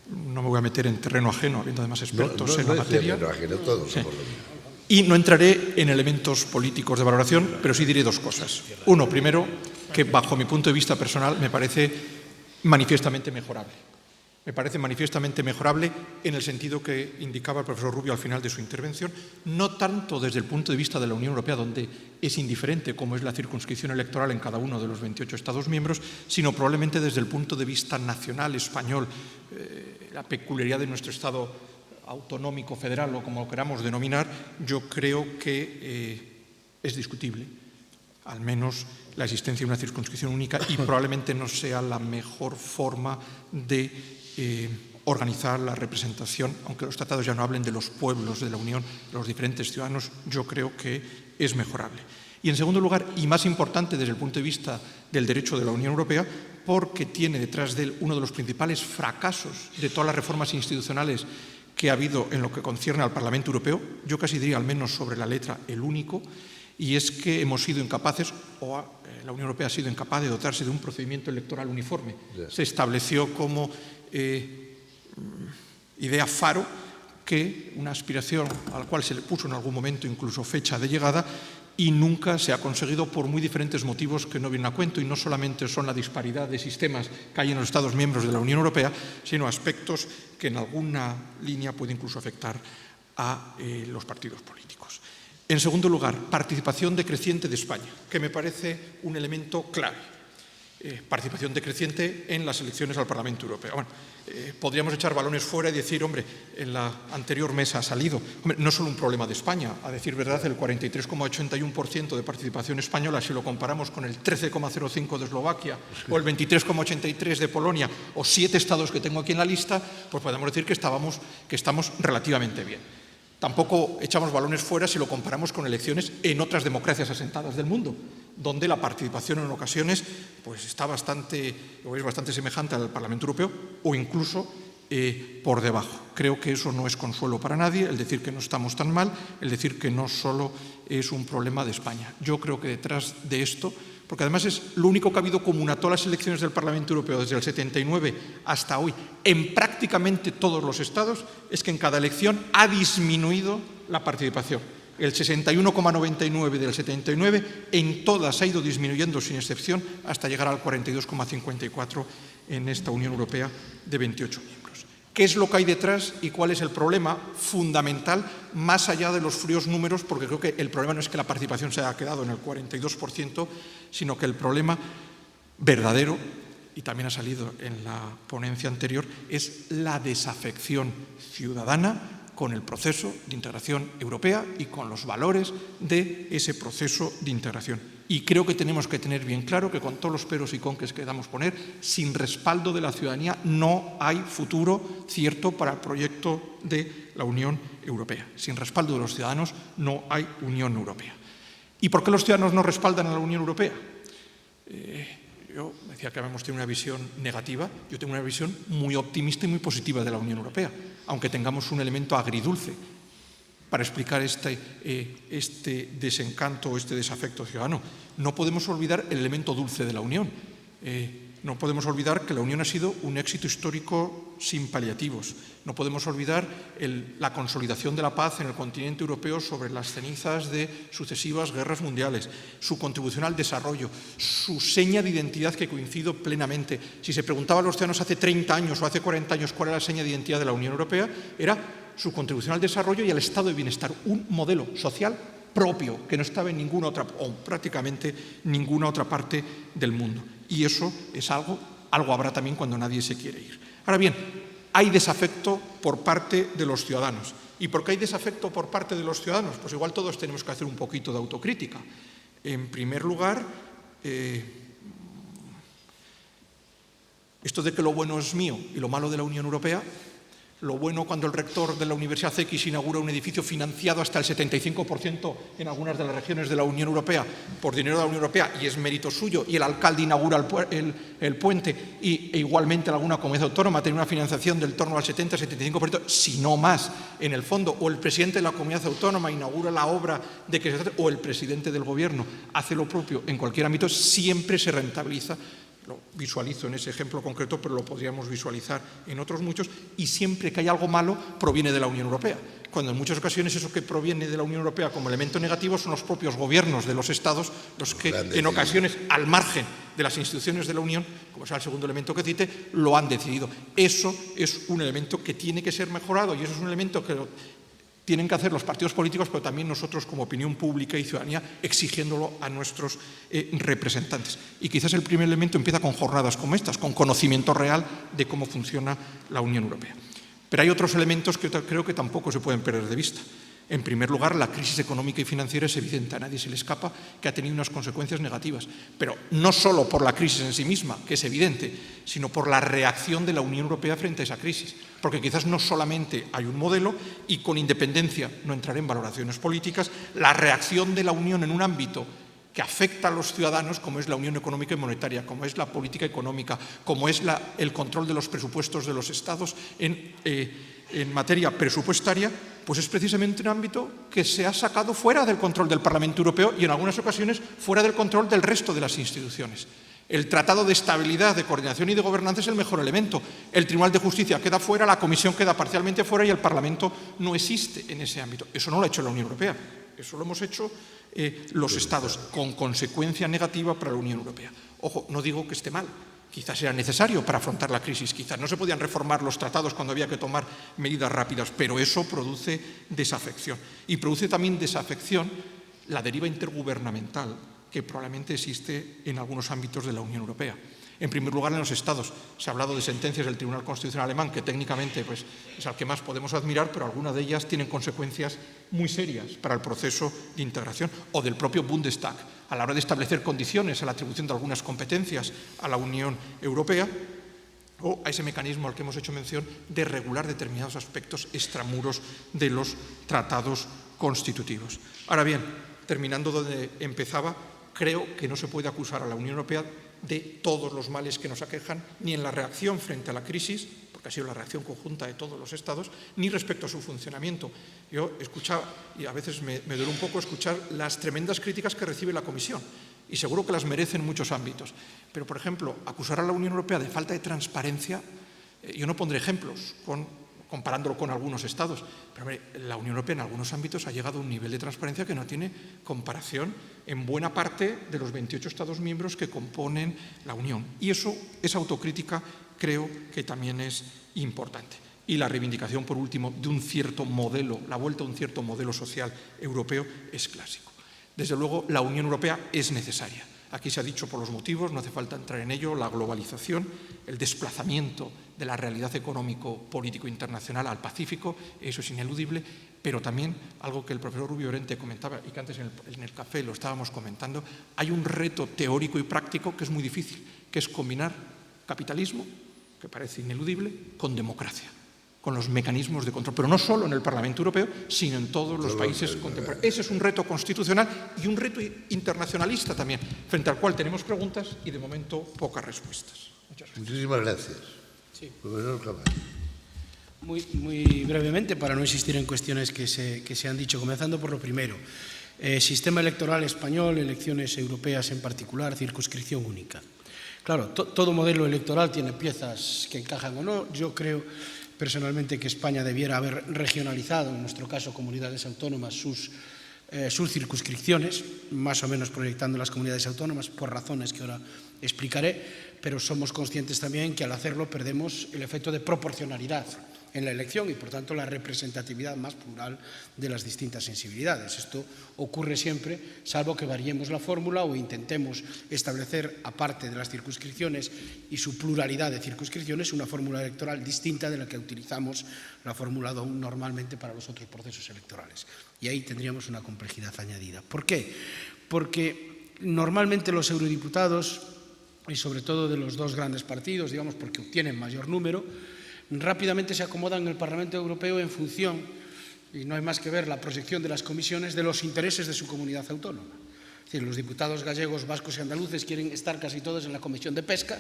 no me voy a meter en terreno ajeno, habiendo además expertos en la materia. Todos, sí. Y no entraré en elementos políticos de valoración, pero sí diré dos cosas. Uno, primero, que bajo mi punto de vista personal me parece manifiestamente mejorable. Me parece manifiestamente mejorable en el sentido que indicaba el profesor Rubio al final de su intervención, no tanto desde el punto de vista de la Unión Europea, donde es indiferente cómo es la circunscripción electoral en cada uno de los 28 Estados miembros, sino probablemente desde el punto de vista nacional, español, la peculiaridad de nuestro Estado autonómico, federal o como lo queramos denominar. Yo creo que es discutible, al menos la existencia de una circunscripción única, y probablemente no sea la mejor forma de organizar la representación, aunque los tratados ya no hablen de los pueblos de la Unión, los diferentes ciudadanos. Yo creo que es mejorable. Y en segundo lugar, y más importante desde el punto de vista del derecho de la Unión Europea, porque tiene detrás de él uno de los principales fracasos de todas las reformas institucionales que ha habido en lo que concierne al Parlamento Europeo, yo casi diría al menos sobre la letra el único, y es que hemos sido incapaces, la Unión Europea ha sido incapaz de dotarse de un procedimiento electoral uniforme. Se estableció como idea faro que una aspiración a la cual se le puso en algún momento incluso fecha de llegada, y nunca se ha conseguido por muy diferentes motivos que no vienen a cuento, y no solamente son la disparidad de sistemas que hay en los Estados miembros de la Unión Europea, sino aspectos que en alguna línea puede incluso afectar a los partidos políticos. En segundo lugar, participación decreciente de España, que me parece un elemento clave. Participación decreciente en las elecciones al Parlamento Europeo. Bueno, podríamos echar balones fuera y decir, hombre, en la anterior mesa ha salido. Hombre, no es solo un problema de España, a decir verdad, el 43,81% de participación española, si lo comparamos con el 13,05% de Eslovaquia o el 23,83% de Polonia o 7 estados que tengo aquí en la lista, pues podemos decir que estamos relativamente bien. Tampoco echamos balones fuera si lo comparamos con elecciones en otras democracias asentadas del mundo, donde la participación en ocasiones pues es bastante semejante al Parlamento Europeo o incluso por debajo. Creo que eso no es consuelo para nadie, el decir que no estamos tan mal, el decir que no solo es un problema de España. Yo creo que detrás de esto, porque además es lo único que ha habido común a todas las elecciones del Parlamento Europeo desde el 79 hasta hoy, en prácticamente todos los estados, es que en cada elección ha disminuido la participación. El 61,99 del 79 en todas ha ido disminuyendo sin excepción hasta llegar al 42,54 en esta Unión Europea de 28 miembros. ¿Qué es lo que hay detrás y cuál es el problema fundamental más allá de los fríos números? Porque creo que el problema no es que la participación se haya quedado en el 42%, sino que el problema verdadero, y también ha salido en la ponencia anterior, es la desafección ciudadana con el proceso de integración europea y con los valores de ese proceso de integración. Y creo que tenemos que tener bien claro que con todos los peros y conques que queramos poner, sin respaldo de la ciudadanía no hay futuro cierto para el proyecto de la Unión Europea. Sin respaldo de los ciudadanos no hay Unión Europea. ¿Y por qué los ciudadanos no respaldan a la Unión Europea? Yo decía que habíamos tenido una visión negativa, yo tengo una visión muy optimista y muy positiva de la Unión Europea, aunque tengamos un elemento agridulce para explicar este desencanto o este desafecto ciudadano. No podemos olvidar el elemento dulce de la Unión. No podemos olvidar que la Unión ha sido un éxito histórico sin paliativos. No podemos olvidar la consolidación de la paz en el continente europeo sobre las cenizas de sucesivas guerras mundiales, su contribución al desarrollo, su seña de identidad que coincido plenamente. Si se preguntaba a los ciudadanos hace 30 años o hace 40 años cuál era la seña de identidad de la Unión Europea, era su contribución al desarrollo y al estado de bienestar, un modelo social propio que no estaba en ninguna otra, o prácticamente ninguna otra parte del mundo. Y eso es algo habrá también cuando nadie se quiere ir. Ahora bien, hay desafecto por parte de los ciudadanos. ¿Y por qué hay desafecto por parte de los ciudadanos? Pues igual todos tenemos que hacer un poquito de autocrítica. En primer lugar, esto de que lo bueno es mío y lo malo de la Unión Europea. Lo bueno cuando el rector de la Universidad X inaugura un edificio financiado hasta el 75% en algunas de las regiones de la Unión Europea por dinero de la Unión Europea y es mérito suyo, y el alcalde inaugura el puente e igualmente alguna comunidad autónoma tiene una financiación del torno al 70-75%, si no más, en el fondo, o el presidente de la comunidad autónoma inaugura la obra de que se trata, o el presidente del gobierno hace lo propio en cualquier ámbito, siempre se rentabiliza. Lo visualizo en ese ejemplo concreto, pero lo podríamos visualizar en otros muchos, y siempre que hay algo malo proviene de la Unión Europea, cuando en muchas ocasiones eso que proviene de la Unión Europea como elemento negativo son los propios gobiernos de los Estados los que en ocasiones, al margen de las instituciones de la Unión, como sea el segundo elemento que cite, lo han decidido. Eso es un elemento que tiene que ser mejorado y eso es un elemento que tienen que hacer los partidos políticos, pero también nosotros como opinión pública y ciudadanía, exigiéndolo a nuestros representantes. Y quizás el primer elemento empieza con jornadas como estas, con conocimiento real de cómo funciona la Unión Europea. Pero hay otros elementos que creo que tampoco se pueden perder de vista. En primer lugar, la crisis económica y financiera es evidente, a nadie se le escapa que ha tenido unas consecuencias negativas, pero no solo por la crisis en sí misma, que es evidente, sino por la reacción de la Unión Europea frente a esa crisis. Porque quizás no solamente hay un modelo y con independencia, no entraré en valoraciones políticas, la reacción de la Unión en un ámbito que afecta a los ciudadanos, como es la Unión Económica y Monetaria, como es la política económica, como es el control de los presupuestos de los Estados en materia presupuestaria, pues es precisamente un ámbito que se ha sacado fuera del control del Parlamento Europeo y en algunas ocasiones fuera del control del resto de las instituciones. El Tratado de Estabilidad, de Coordinación y de Gobernanza es el mejor elemento. El Tribunal de Justicia queda fuera, la Comisión queda parcialmente fuera y el Parlamento no existe en ese ámbito. Eso no lo ha hecho la Unión Europea, eso lo hemos hecho los Estados, con consecuencia negativa para la Unión Europea. Ojo, no digo que esté mal, quizás era necesario para afrontar la crisis, quizás no se podían reformar los tratados cuando había que tomar medidas rápidas, pero eso produce desafección. Y produce también desafección la deriva intergubernamental que probablemente existe en algunos ámbitos de la Unión Europea. En primer lugar, en los Estados. Se ha hablado de sentencias del Tribunal Constitucional alemán, que técnicamente pues, es al que más podemos admirar, pero algunas de ellas tienen consecuencias muy serias para el proceso de integración, o del propio Bundestag, a la hora de establecer condiciones a la atribución de algunas competencias a la Unión Europea, o a ese mecanismo al que hemos hecho mención de regular determinados aspectos extramuros de los tratados constitutivos. Ahora bien, terminando donde empezaba, creo que no se puede acusar a la Unión Europea de todos los males que nos aquejan, ni en la reacción frente a la crisis, porque ha sido la reacción conjunta de todos los Estados, ni respecto a su funcionamiento. Yo escuchaba, y a veces me duele un poco escuchar las tremendas críticas que recibe la Comisión, y seguro que las merece en muchos ámbitos. Pero, por ejemplo, acusar a la Unión Europea de falta de transparencia, yo no pondré ejemplos comparándolo con algunos Estados, pero hombre, la Unión Europea en algunos ámbitos ha llegado a un nivel de transparencia que no tiene comparación en buena parte de los 28 Estados miembros que componen la Unión. Y eso, esa autocrítica, creo que también es importante. Y la reivindicación, por último, de un cierto modelo, la vuelta a un cierto modelo social europeo es clásico. Desde luego, la Unión Europea es necesaria. Aquí se ha dicho por los motivos, no hace falta entrar en ello, la globalización, el desplazamiento de la realidad económico-político internacional al Pacífico, eso es ineludible, pero también algo que el profesor Rubio Llorente comentaba y que antes en el café lo estábamos comentando, hay un reto teórico y práctico que es muy difícil, que es combinar capitalismo, que parece ineludible, con democracia, con los mecanismos de control, pero no solo en el Parlamento Europeo, sino en todos los países contemporáneos. Ese es un reto constitucional y un reto internacionalista también, frente al cual tenemos preguntas y de momento pocas respuestas. Muchas gracias. Muchísimas gracias. Sí. Profesor Cabal. Muy brevemente, para no insistir en cuestiones que se han dicho, comenzando por lo primero. Sistema electoral español, elecciones europeas en particular, circunscripción única. Claro, todo modelo electoral tiene piezas que encajan o no. Yo creo personalmente que España debiera haber regionalizado, en nuestro caso comunidades autónomas, sus circunscripciones, más o menos proyectando las comunidades autónomas, por razones que ahora explicaré, pero somos conscientes también que al hacerlo perdemos el efecto de proporcionalidad en la elección y, por tanto, la representatividad más plural de las distintas sensibilidades. Esto ocurre siempre, salvo que variemos la fórmula o intentemos establecer, aparte de las circunscripciones y su pluralidad de circunscripciones, una fórmula electoral distinta de la que utilizamos la fórmula DON normalmente para los otros procesos electorales. Y ahí tendríamos una complejidad añadida. ¿Por qué? Porque normalmente los eurodiputados, y sobre todo de los dos grandes partidos, digamos, porque obtienen mayor número, rápidamente se acomodan en el Parlamento Europeo en función, y no hay más que ver la proyección de las comisiones, de los intereses de su comunidad autónoma. Es decir, los diputados gallegos, vascos y andaluces quieren estar casi todos en la Comisión de Pesca.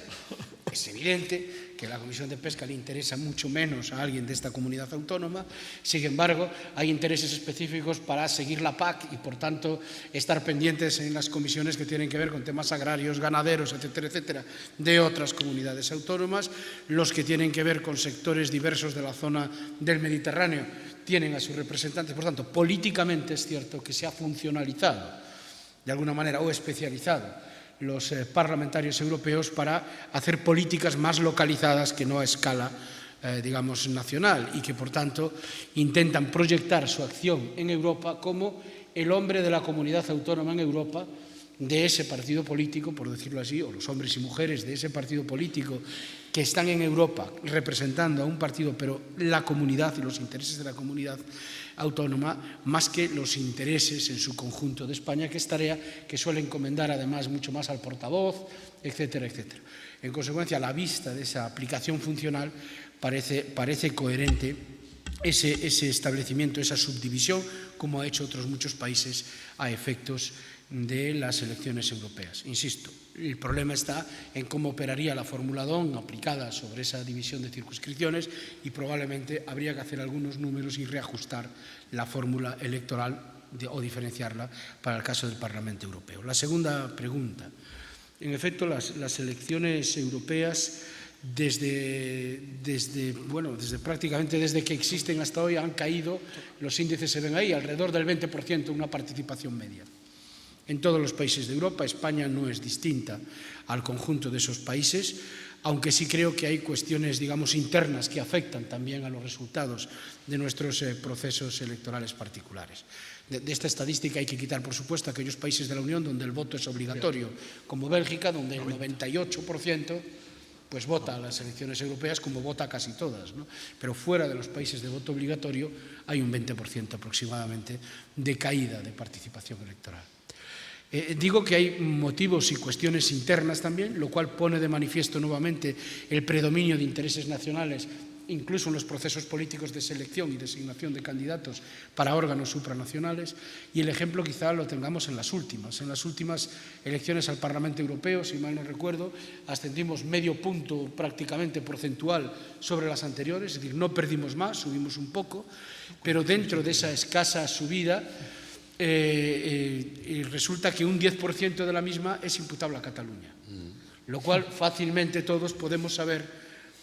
Es evidente que la Comisión de Pesca le interesa mucho menos a alguien de esta comunidad autónoma. Sin embargo, hay intereses específicos para seguir la PAC y, por tanto, estar pendientes en las comisiones que tienen que ver con temas agrarios, ganaderos, etcétera, etcétera, de otras comunidades autónomas. Los que tienen que ver con sectores diversos de la zona del Mediterráneo tienen a sus representantes. Por tanto, políticamente es cierto que se ha funcionalizado de alguna manera o especializado los parlamentarios europeos para hacer políticas más localizadas que no a escala, digamos, nacional y que, por tanto, intentan proyectar su acción en Europa como el hombre de la comunidad autónoma en Europa, de ese partido político, por decirlo así, o los hombres y mujeres de ese partido político que están en Europa representando a un partido, pero la comunidad y los intereses de la comunidad autónoma, más que los intereses en su conjunto de España, que es tarea que suele encomendar además mucho más al portavoz, etcétera, etcétera. En consecuencia, a la vista de esa aplicación funcional, parece coherente ese establecimiento, esa subdivisión, como ha hecho otros muchos países a efectos de las elecciones europeas. Insisto, el problema está en cómo operaría la fórmula DON aplicada sobre esa división de circunscripciones y probablemente habría que hacer algunos números y reajustar la fórmula electoral o diferenciarla para el caso del Parlamento Europeo. La segunda pregunta. En efecto, las elecciones europeas prácticamente desde que existen hasta hoy han caído, los índices se ven ahí, alrededor del 20% una participación media. En todos los países de Europa, España no es distinta al conjunto de esos países, aunque sí creo que hay cuestiones, digamos, internas que afectan también a los resultados de nuestros procesos electorales particulares. De esta estadística hay que quitar, por supuesto, aquellos países de la Unión donde el voto es obligatorio, como Bélgica, donde el 98% pues vota a las elecciones europeas como vota casi todas, ¿no? Pero fuera de los países de voto obligatorio hay un 20% aproximadamente de caída de participación electoral. Digo que hay motivos y cuestiones internas también, lo cual pone de manifiesto nuevamente el predominio de intereses nacionales, incluso en los procesos políticos de selección y designación de candidatos para órganos supranacionales, y el ejemplo quizá lo tengamos en las últimas elecciones al Parlamento Europeo, si mal no recuerdo, ascendimos medio punto prácticamente porcentual sobre las anteriores, es decir, no perdimos más, subimos un poco, pero dentro de esa escasa subida resulta que un 10% de la misma es imputable a Cataluña, lo cual fácilmente todos podemos saber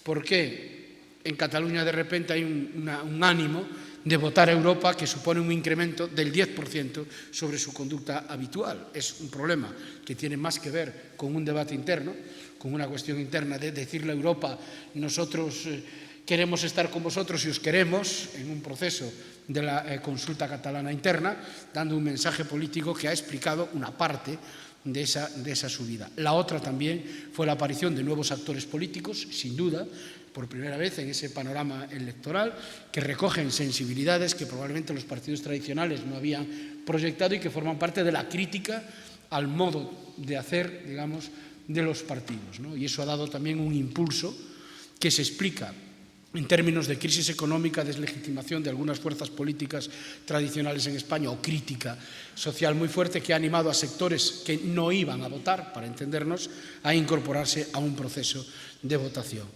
por qué en Cataluña de repente hay un ánimo de votar a Europa que supone un incremento del 10% sobre su conducta habitual. Es un problema que tiene más que ver con un debate interno, con una cuestión interna de decirle a Europa, nosotros queremos estar con vosotros y os queremos, en un proceso de la consulta catalana interna, dando un mensaje político que ha explicado una parte de esa subida. La otra también fue la aparición de nuevos actores políticos, sin duda, por primera vez en ese panorama electoral, que recogen sensibilidades que probablemente los partidos tradicionales no habían proyectado y que forman parte de la crítica al modo de hacer, digamos, de los partidos, ¿no? Y eso ha dado también un impulso que se explica en términos de crisis económica, deslegitimación de algunas fuerzas políticas tradicionales en España o crítica social muy fuerte que ha animado a sectores que no iban a votar, para entendernos, a incorporarse a un proceso de votación.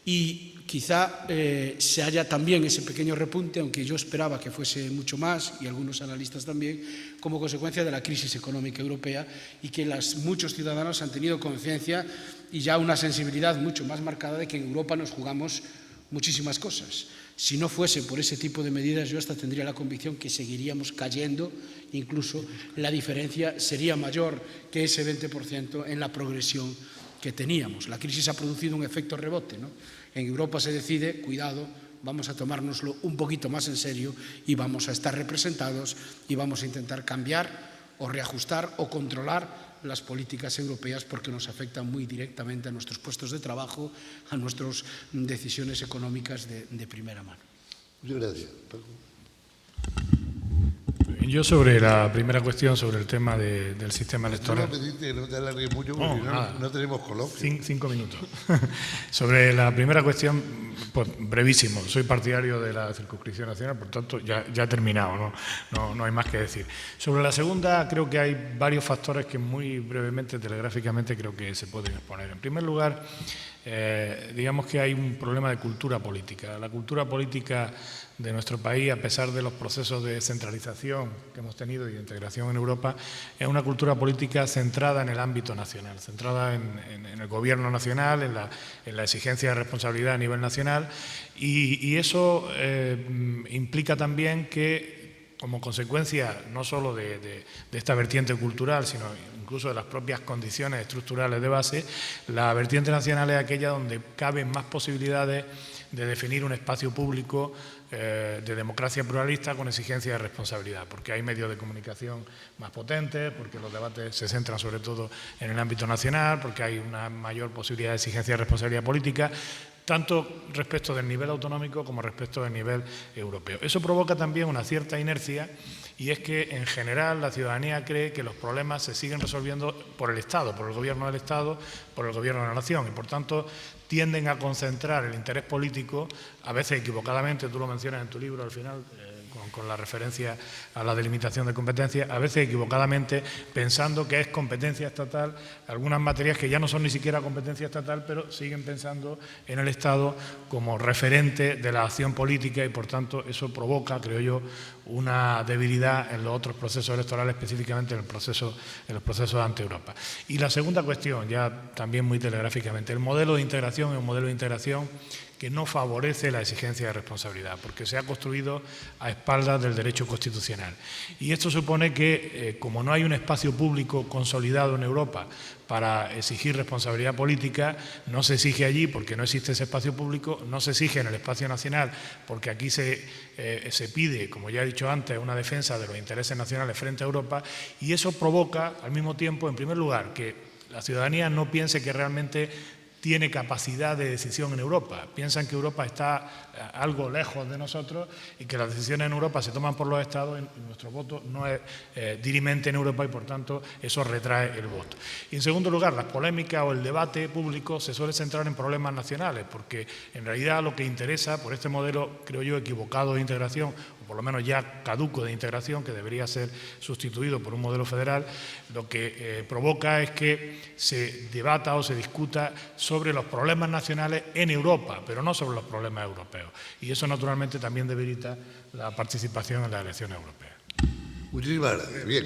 Y quizá se haya también ese pequeño repunte, aunque yo esperaba que fuese mucho más, y algunos analistas también, como consecuencia de la crisis económica europea y que muchos ciudadanos han tenido conciencia y ya una sensibilidad mucho más marcada de que en Europa nos jugamos muchísimas cosas. Si no fuese por ese tipo de medidas, yo hasta tendría la convicción que seguiríamos cayendo, incluso la diferencia sería mayor que ese 20% en la progresión que teníamos. La crisis ha producido un efecto rebote, ¿no? En Europa se decide, cuidado, vamos a tomárnoslo un poquito más en serio y vamos a estar representados y vamos a intentar cambiar o reajustar o controlar las políticas europeas porque nos afectan muy directamente a nuestros puestos de trabajo, a nuestras decisiones económicas de primera mano. Muchas gracias. Yo sobre la primera cuestión, sobre el tema del sistema electoral... Te voy a pedirte que no te alargues mucho porque no tenemos coloquio. 5 minutos. Sobre la primera cuestión, pues brevísimo. Soy partidario de la circunscripción nacional, por tanto ya he terminado, no hay más que decir. Sobre la segunda, creo que hay varios factores que muy brevemente, telegráficamente, creo que se pueden exponer. En primer lugar, digamos que hay un problema de cultura política. La cultura política de nuestro país, a pesar de los procesos de centralización que hemos tenido y de integración en Europa, es una cultura política centrada en el ámbito nacional, centrada en el gobierno nacional, en la exigencia de responsabilidad a nivel nacional, y eso implica también que, como consecuencia no solo de esta vertiente cultural, sino incluso de las propias condiciones estructurales de base, la vertiente nacional es aquella donde caben más posibilidades de definir un espacio público de democracia pluralista con exigencia de responsabilidad, porque hay medios de comunicación más potentes, porque los debates se centran sobre todo en el ámbito nacional, porque hay una mayor posibilidad de exigencia de responsabilidad política, tanto respecto del nivel autonómico como respecto del nivel europeo. Eso provoca también una cierta inercia, y es que en general la ciudadanía cree que los problemas se siguen resolviendo por el Estado, por el gobierno del Estado, por el gobierno de la nación, y por tanto tienden a concentrar el interés político, a veces equivocadamente, tú lo mencionas en tu libro al final, con la referencia a la delimitación de competencias, a veces equivocadamente pensando que es competencia estatal algunas materias que ya no son ni siquiera competencia estatal, pero siguen pensando en el Estado como referente de la acción política, y por tanto eso provoca, creo yo, una debilidad en los otros procesos electorales, específicamente en los procesos ante Europa. Y la segunda cuestión, ya también muy telegráficamente, el modelo de integración es un modelo de integración que no favorece la exigencia de responsabilidad, porque se ha construido a espaldas del derecho constitucional. Y esto supone que, como no hay un espacio público consolidado en Europa para exigir responsabilidad política, no se exige allí porque no existe ese espacio público, no se exige en el espacio nacional porque aquí se pide, como ya he dicho antes, una defensa de los intereses nacionales frente a Europa, y eso provoca, al mismo tiempo, en primer lugar, que la ciudadanía no piense que realmente tiene capacidad de decisión en Europa. Piensan que Europa está algo lejos de nosotros y que las decisiones en Europa se toman por los Estados y nuestro voto no es dirimente en Europa, y por tanto eso retrae el voto. Y en segundo lugar, las polémicas o el debate público se suele centrar en problemas nacionales, porque en realidad lo que interesa por este modelo, creo yo, equivocado de integración, o por lo menos ya caduco de integración, que debería ser sustituido por un modelo federal, lo que provoca es que se debata o se discuta sobre los problemas nacionales en Europa, pero no sobre los problemas europeos. Y eso naturalmente también debilita la participación en las elecciones europeas. Muchísimas gracias. Bien,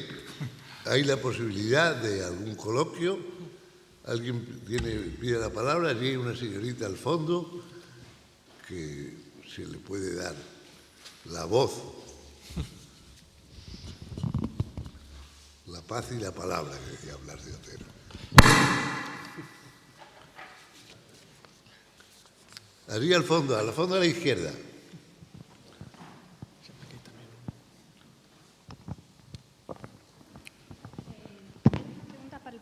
hay la posibilidad de algún coloquio. Alguien pide la palabra. Allí hay una señorita al fondo que se le puede dar la voz, la paz y la palabra, que decía Blas de Otero. Allí al fondo a la izquierda. Pregunta para el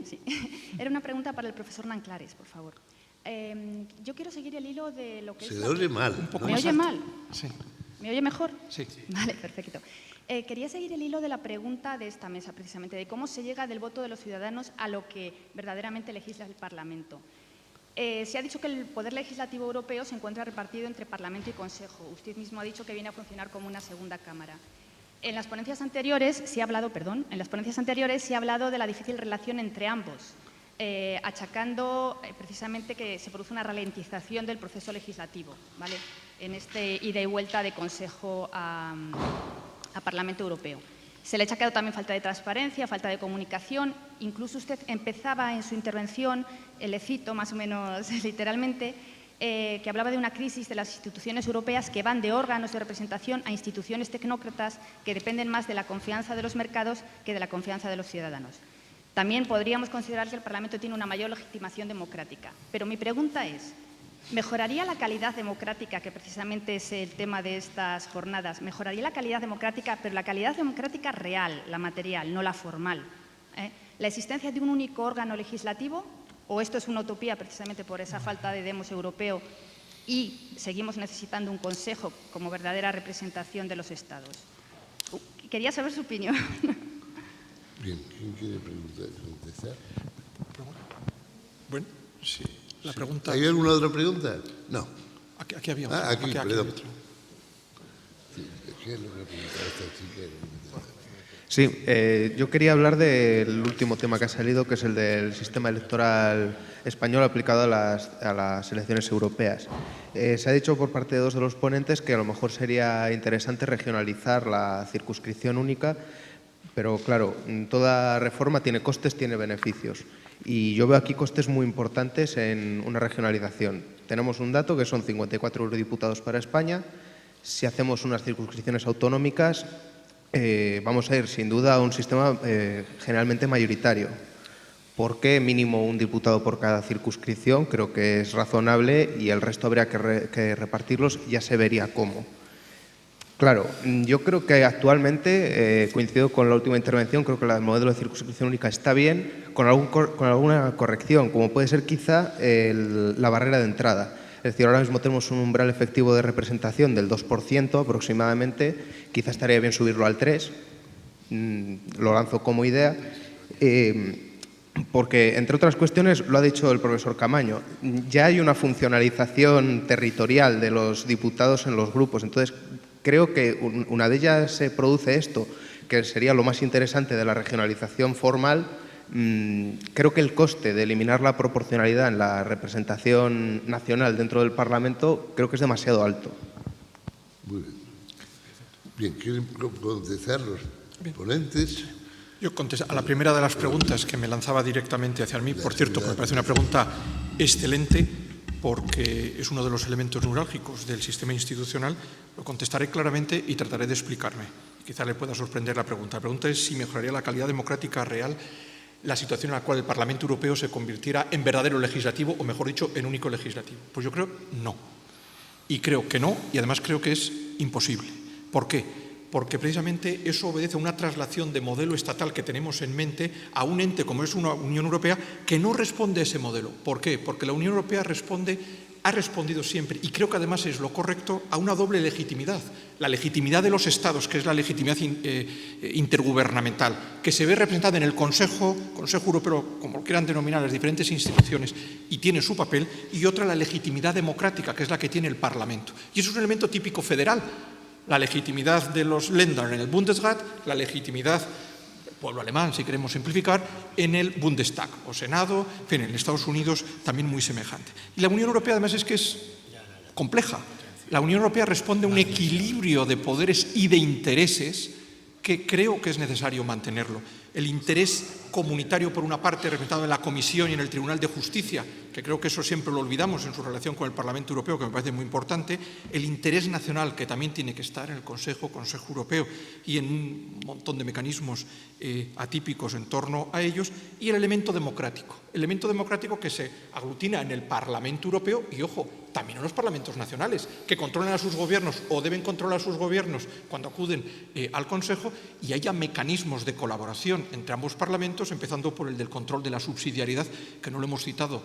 Sí. Era una pregunta para el profesor Nanclares, por favor. Yo quiero seguir el hilo de lo que Se le oye mal. ¿Me oye mal? Sí. ¿Me oye mejor? Sí. Vale, perfecto. Quería seguir el hilo de la pregunta de esta mesa, precisamente, de cómo se llega del voto de los ciudadanos a lo que verdaderamente legisla el Parlamento. Se ha dicho que el poder legislativo europeo se encuentra repartido entre Parlamento y Consejo. Usted mismo ha dicho que viene a funcionar como una segunda cámara. En las ponencias anteriores se ha hablado, de la difícil relación entre ambos, achacando precisamente que se produce una ralentización del proceso legislativo, ¿vale?, en este ida y vuelta de Consejo a Parlamento Europeo. Se le ha achacado también falta de transparencia, falta de comunicación. Incluso usted empezaba en su intervención, le cito más o menos literalmente, que hablaba de una crisis de las instituciones europeas que van de órganos de representación a instituciones tecnócratas que dependen más de la confianza de los mercados que de la confianza de los ciudadanos. También podríamos considerar que el Parlamento tiene una mayor legitimación democrática. Pero mi pregunta es, ¿mejoraría la calidad democrática, que precisamente es el tema de estas jornadas? ¿Mejoraría la calidad democrática, pero la calidad democrática real, la material, no la formal? ¿La existencia de un único órgano legislativo? ¿O esto es una utopía precisamente por esa falta de demos europeo y seguimos necesitando un Consejo como verdadera representación de los Estados? Quería saber su opinión. Bien, ¿quién quiere contestar? Bueno, sí. La pregunta... ¿Hay alguna otra pregunta? No. Aquí había otra. Aquí, había perdón. otra. ¿Qué es lo que ha preguntado esta chica? Sí, yo quería hablar del último tema que ha salido, que es el del sistema electoral español aplicado a las elecciones europeas. Se ha dicho por parte de dos de los ponentes que a lo mejor sería interesante regionalizar la circunscripción única, pero claro, toda reforma tiene costes, tiene beneficios. Y yo veo aquí costes muy importantes en una regionalización. Tenemos un dato que son 54 eurodiputados para España. Si hacemos unas circunscripciones autonómicas, vamos a ir sin duda a un sistema generalmente mayoritario. ¿Por qué mínimo un diputado por cada circunscripción? Creo que es razonable y el resto habría que repartirlos, ya se vería cómo. Claro, yo creo que actualmente, coincido con la última intervención, creo que el modelo de circunscripción única está bien, con alguna corrección, como puede ser quizá la barrera de entrada. Es decir, ahora mismo tenemos un umbral efectivo de representación del 2% aproximadamente, quizá estaría bien subirlo al 3%, lo lanzo como idea, porque, entre otras cuestiones, lo ha dicho el profesor Camaño, ya hay una funcionalización territorial de los diputados en los grupos, entonces creo que una de ellas se produce esto, que sería lo más interesante de la regionalización formal. Creo que el coste de eliminar la proporcionalidad en la representación nacional dentro del Parlamento creo que es demasiado alto. Muy bien. Bien, ¿quieren contestar los ponentes? Yo contesto a la primera de las preguntas que me lanzaba directamente hacia mí. Por cierto, que me parece una pregunta excelente porque es uno de los elementos neurálgicos del sistema institucional. Lo contestaré claramente y trataré de explicarme. Quizá le pueda sorprender la pregunta. La pregunta es si mejoraría la calidad democrática real la situación en la cual el Parlamento Europeo se convirtiera en verdadero legislativo, o mejor dicho, en único legislativo. Pues yo creo no. Y creo que no, y además creo que es imposible. ¿Por qué? Porque precisamente eso obedece a una traslación de modelo estatal que tenemos en mente a un ente como es una Unión Europea que no responde a ese modelo. ¿Por qué? Porque la Unión Europea ha respondido siempre, y creo que además es lo correcto, a una doble legitimidad. La legitimidad de los Estados, que es la legitimidad intergubernamental, que se ve representada en el Consejo Europeo, como quieran denominar las diferentes instituciones, y tiene su papel, y otra la legitimidad democrática, que es la que tiene el Parlamento. Y eso es un elemento típico federal. La legitimidad de los Länder en el Bundesrat, la legitimidad del pueblo alemán, si queremos simplificar, en el Bundestag o Senado, en fin, en Estados Unidos también muy semejante. Y la Unión Europea además es que es compleja. La Unión Europea responde a un equilibrio de poderes y de intereses que creo que es necesario mantenerlo. El interés comunitario, por una parte, representado en la Comisión y en el Tribunal de Justicia, que creo que eso siempre lo olvidamos en su relación con el Parlamento Europeo, que me parece muy importante, el interés nacional, que también tiene que estar en el Consejo Europeo y en un montón de mecanismos atípicos en torno a ellos, y el elemento democrático que se aglutina en el Parlamento Europeo y, ojo, también en los parlamentos nacionales, que controlan a sus gobiernos o deben controlar a sus gobiernos cuando acuden al Consejo, y haya mecanismos de colaboración entre ambos parlamentos, empezando por el del control de la subsidiariedad, que no lo hemos citado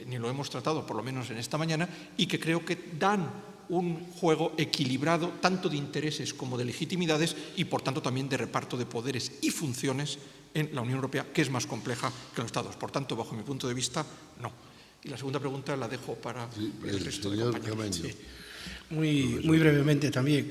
ni lo hemos tratado, por lo menos en esta mañana, y que creo que dan un juego equilibrado tanto de intereses como de legitimidades y, por tanto, también de reparto de poderes y funciones en la Unión Europea, que es más compleja que los Estados. Por tanto, bajo mi punto de vista, no. Y la segunda pregunta la dejo para el resto de compañeros. Sí. Muy brevemente también.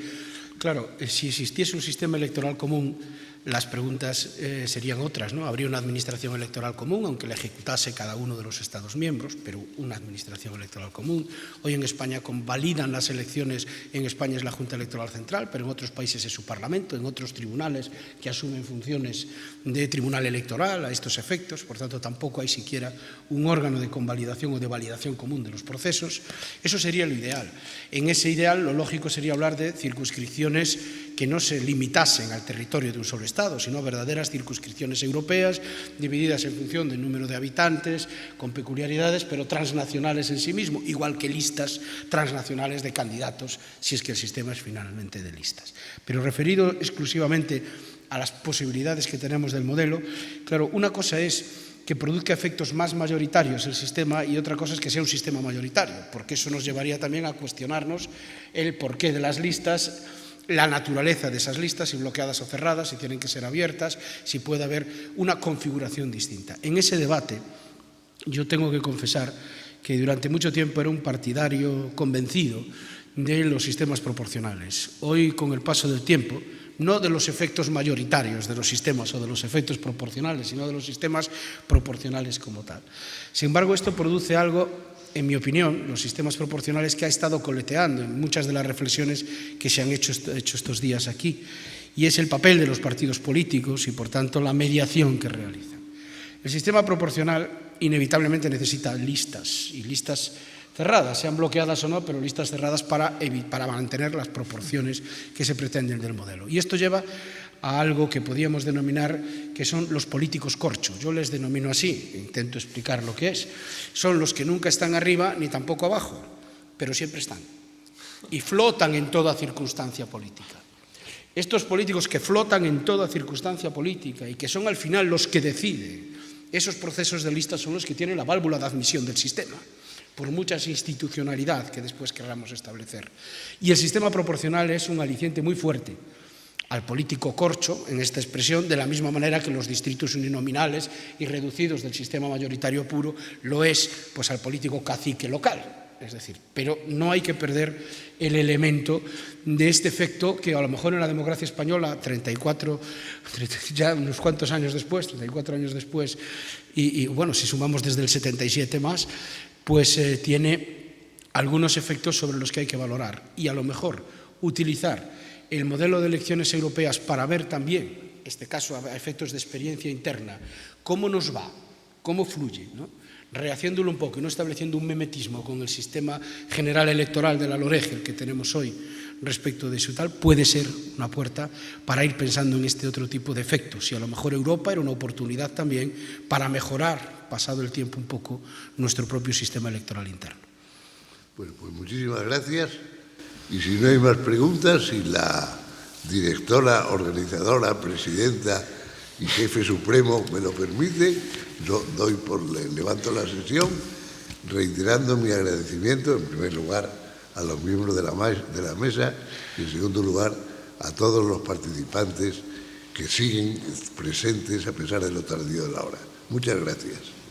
Claro, si existiese un sistema electoral común, las preguntas serían otras, ¿no? Habría una administración electoral común, aunque la ejecutase cada uno de los Estados miembros, pero una administración electoral común. Hoy en España convalidan las elecciones, en España es la Junta Electoral Central, pero en otros países es su Parlamento, en otros tribunales que asumen funciones de tribunal electoral a estos efectos, por tanto tampoco hay siquiera un órgano de convalidación o de validación común de los procesos. Eso sería lo ideal. En ese ideal lo lógico sería hablar de circunscripciones que no se limitasen al territorio de un solo Estado, sino verdaderas circunscripciones europeas divididas en función del número de habitantes, con peculiaridades, pero transnacionales en sí mismo, igual que listas transnacionales de candidatos, si es que el sistema es finalmente de listas. Pero referido exclusivamente a las posibilidades que tenemos del modelo, claro, una cosa es que produzca efectos más mayoritarios el sistema y otra cosa es que sea un sistema mayoritario, porque eso nos llevaría también a cuestionarnos el porqué de las listas, la naturaleza de esas listas, si bloqueadas o cerradas, si tienen que ser abiertas, si puede haber una configuración distinta. En ese debate yo tengo que confesar que durante mucho tiempo era un partidario convencido de los sistemas proporcionales. Hoy, con el paso del tiempo, no de los efectos mayoritarios de los sistemas o de los efectos proporcionales, sino de los sistemas proporcionales como tal. Sin embargo, esto produce algo, en mi opinión, los sistemas proporcionales, que ha estado coleteando en muchas de las reflexiones que se han hecho estos días aquí, y es el papel de los partidos políticos y, por tanto, la mediación que realizan. El sistema proporcional inevitablemente necesita listas, y listas cerradas, sean bloqueadas o no, pero listas cerradas para mantener las proporciones que se pretenden del modelo. Y esto lleva a algo que podríamos denominar que son los políticos corcho. Yo les denomino así, intento explicar lo que es. Son los que nunca están arriba ni tampoco abajo, pero siempre están. Y flotan en toda circunstancia política. Estos políticos que flotan en toda circunstancia política y que son al final los que deciden, esos procesos de listas son los que tienen la válvula de admisión del sistema, por mucha institucionalidad que después queramos establecer. Y el sistema proporcional es un aliciente muy fuerte al político corcho, en esta expresión, de la misma manera que los distritos uninominales y reducidos del sistema mayoritario puro lo es pues al político cacique local. Es decir, pero no hay que perder el elemento de este efecto que a lo mejor en la democracia española, ya unos cuantos años después, 34 años después, y bueno, si sumamos desde el 77 más, pues tiene algunos efectos sobre los que hay que valorar. Y a lo mejor utilizar el modelo de elecciones europeas para ver también, en este caso a efectos de experiencia interna, cómo nos va, cómo fluye, ¿no? Rehaciéndolo un poco y no estableciendo un mimetismo con el sistema general electoral de la LOREG, el que tenemos hoy respecto de su tal, puede ser una puerta para ir pensando en este otro tipo de efectos. Y a lo mejor Europa era una oportunidad también para mejorar, pasado el tiempo un poco, nuestro propio sistema electoral interno. Bueno, pues muchísimas gracias. Y si no hay más preguntas, si la directora, organizadora, presidenta y jefe supremo me lo permite, levanto la sesión, reiterando mi agradecimiento, en primer lugar, a los miembros de la mesa y, en segundo lugar, a todos los participantes que siguen presentes a pesar de lo tardío de la hora. Muchas gracias.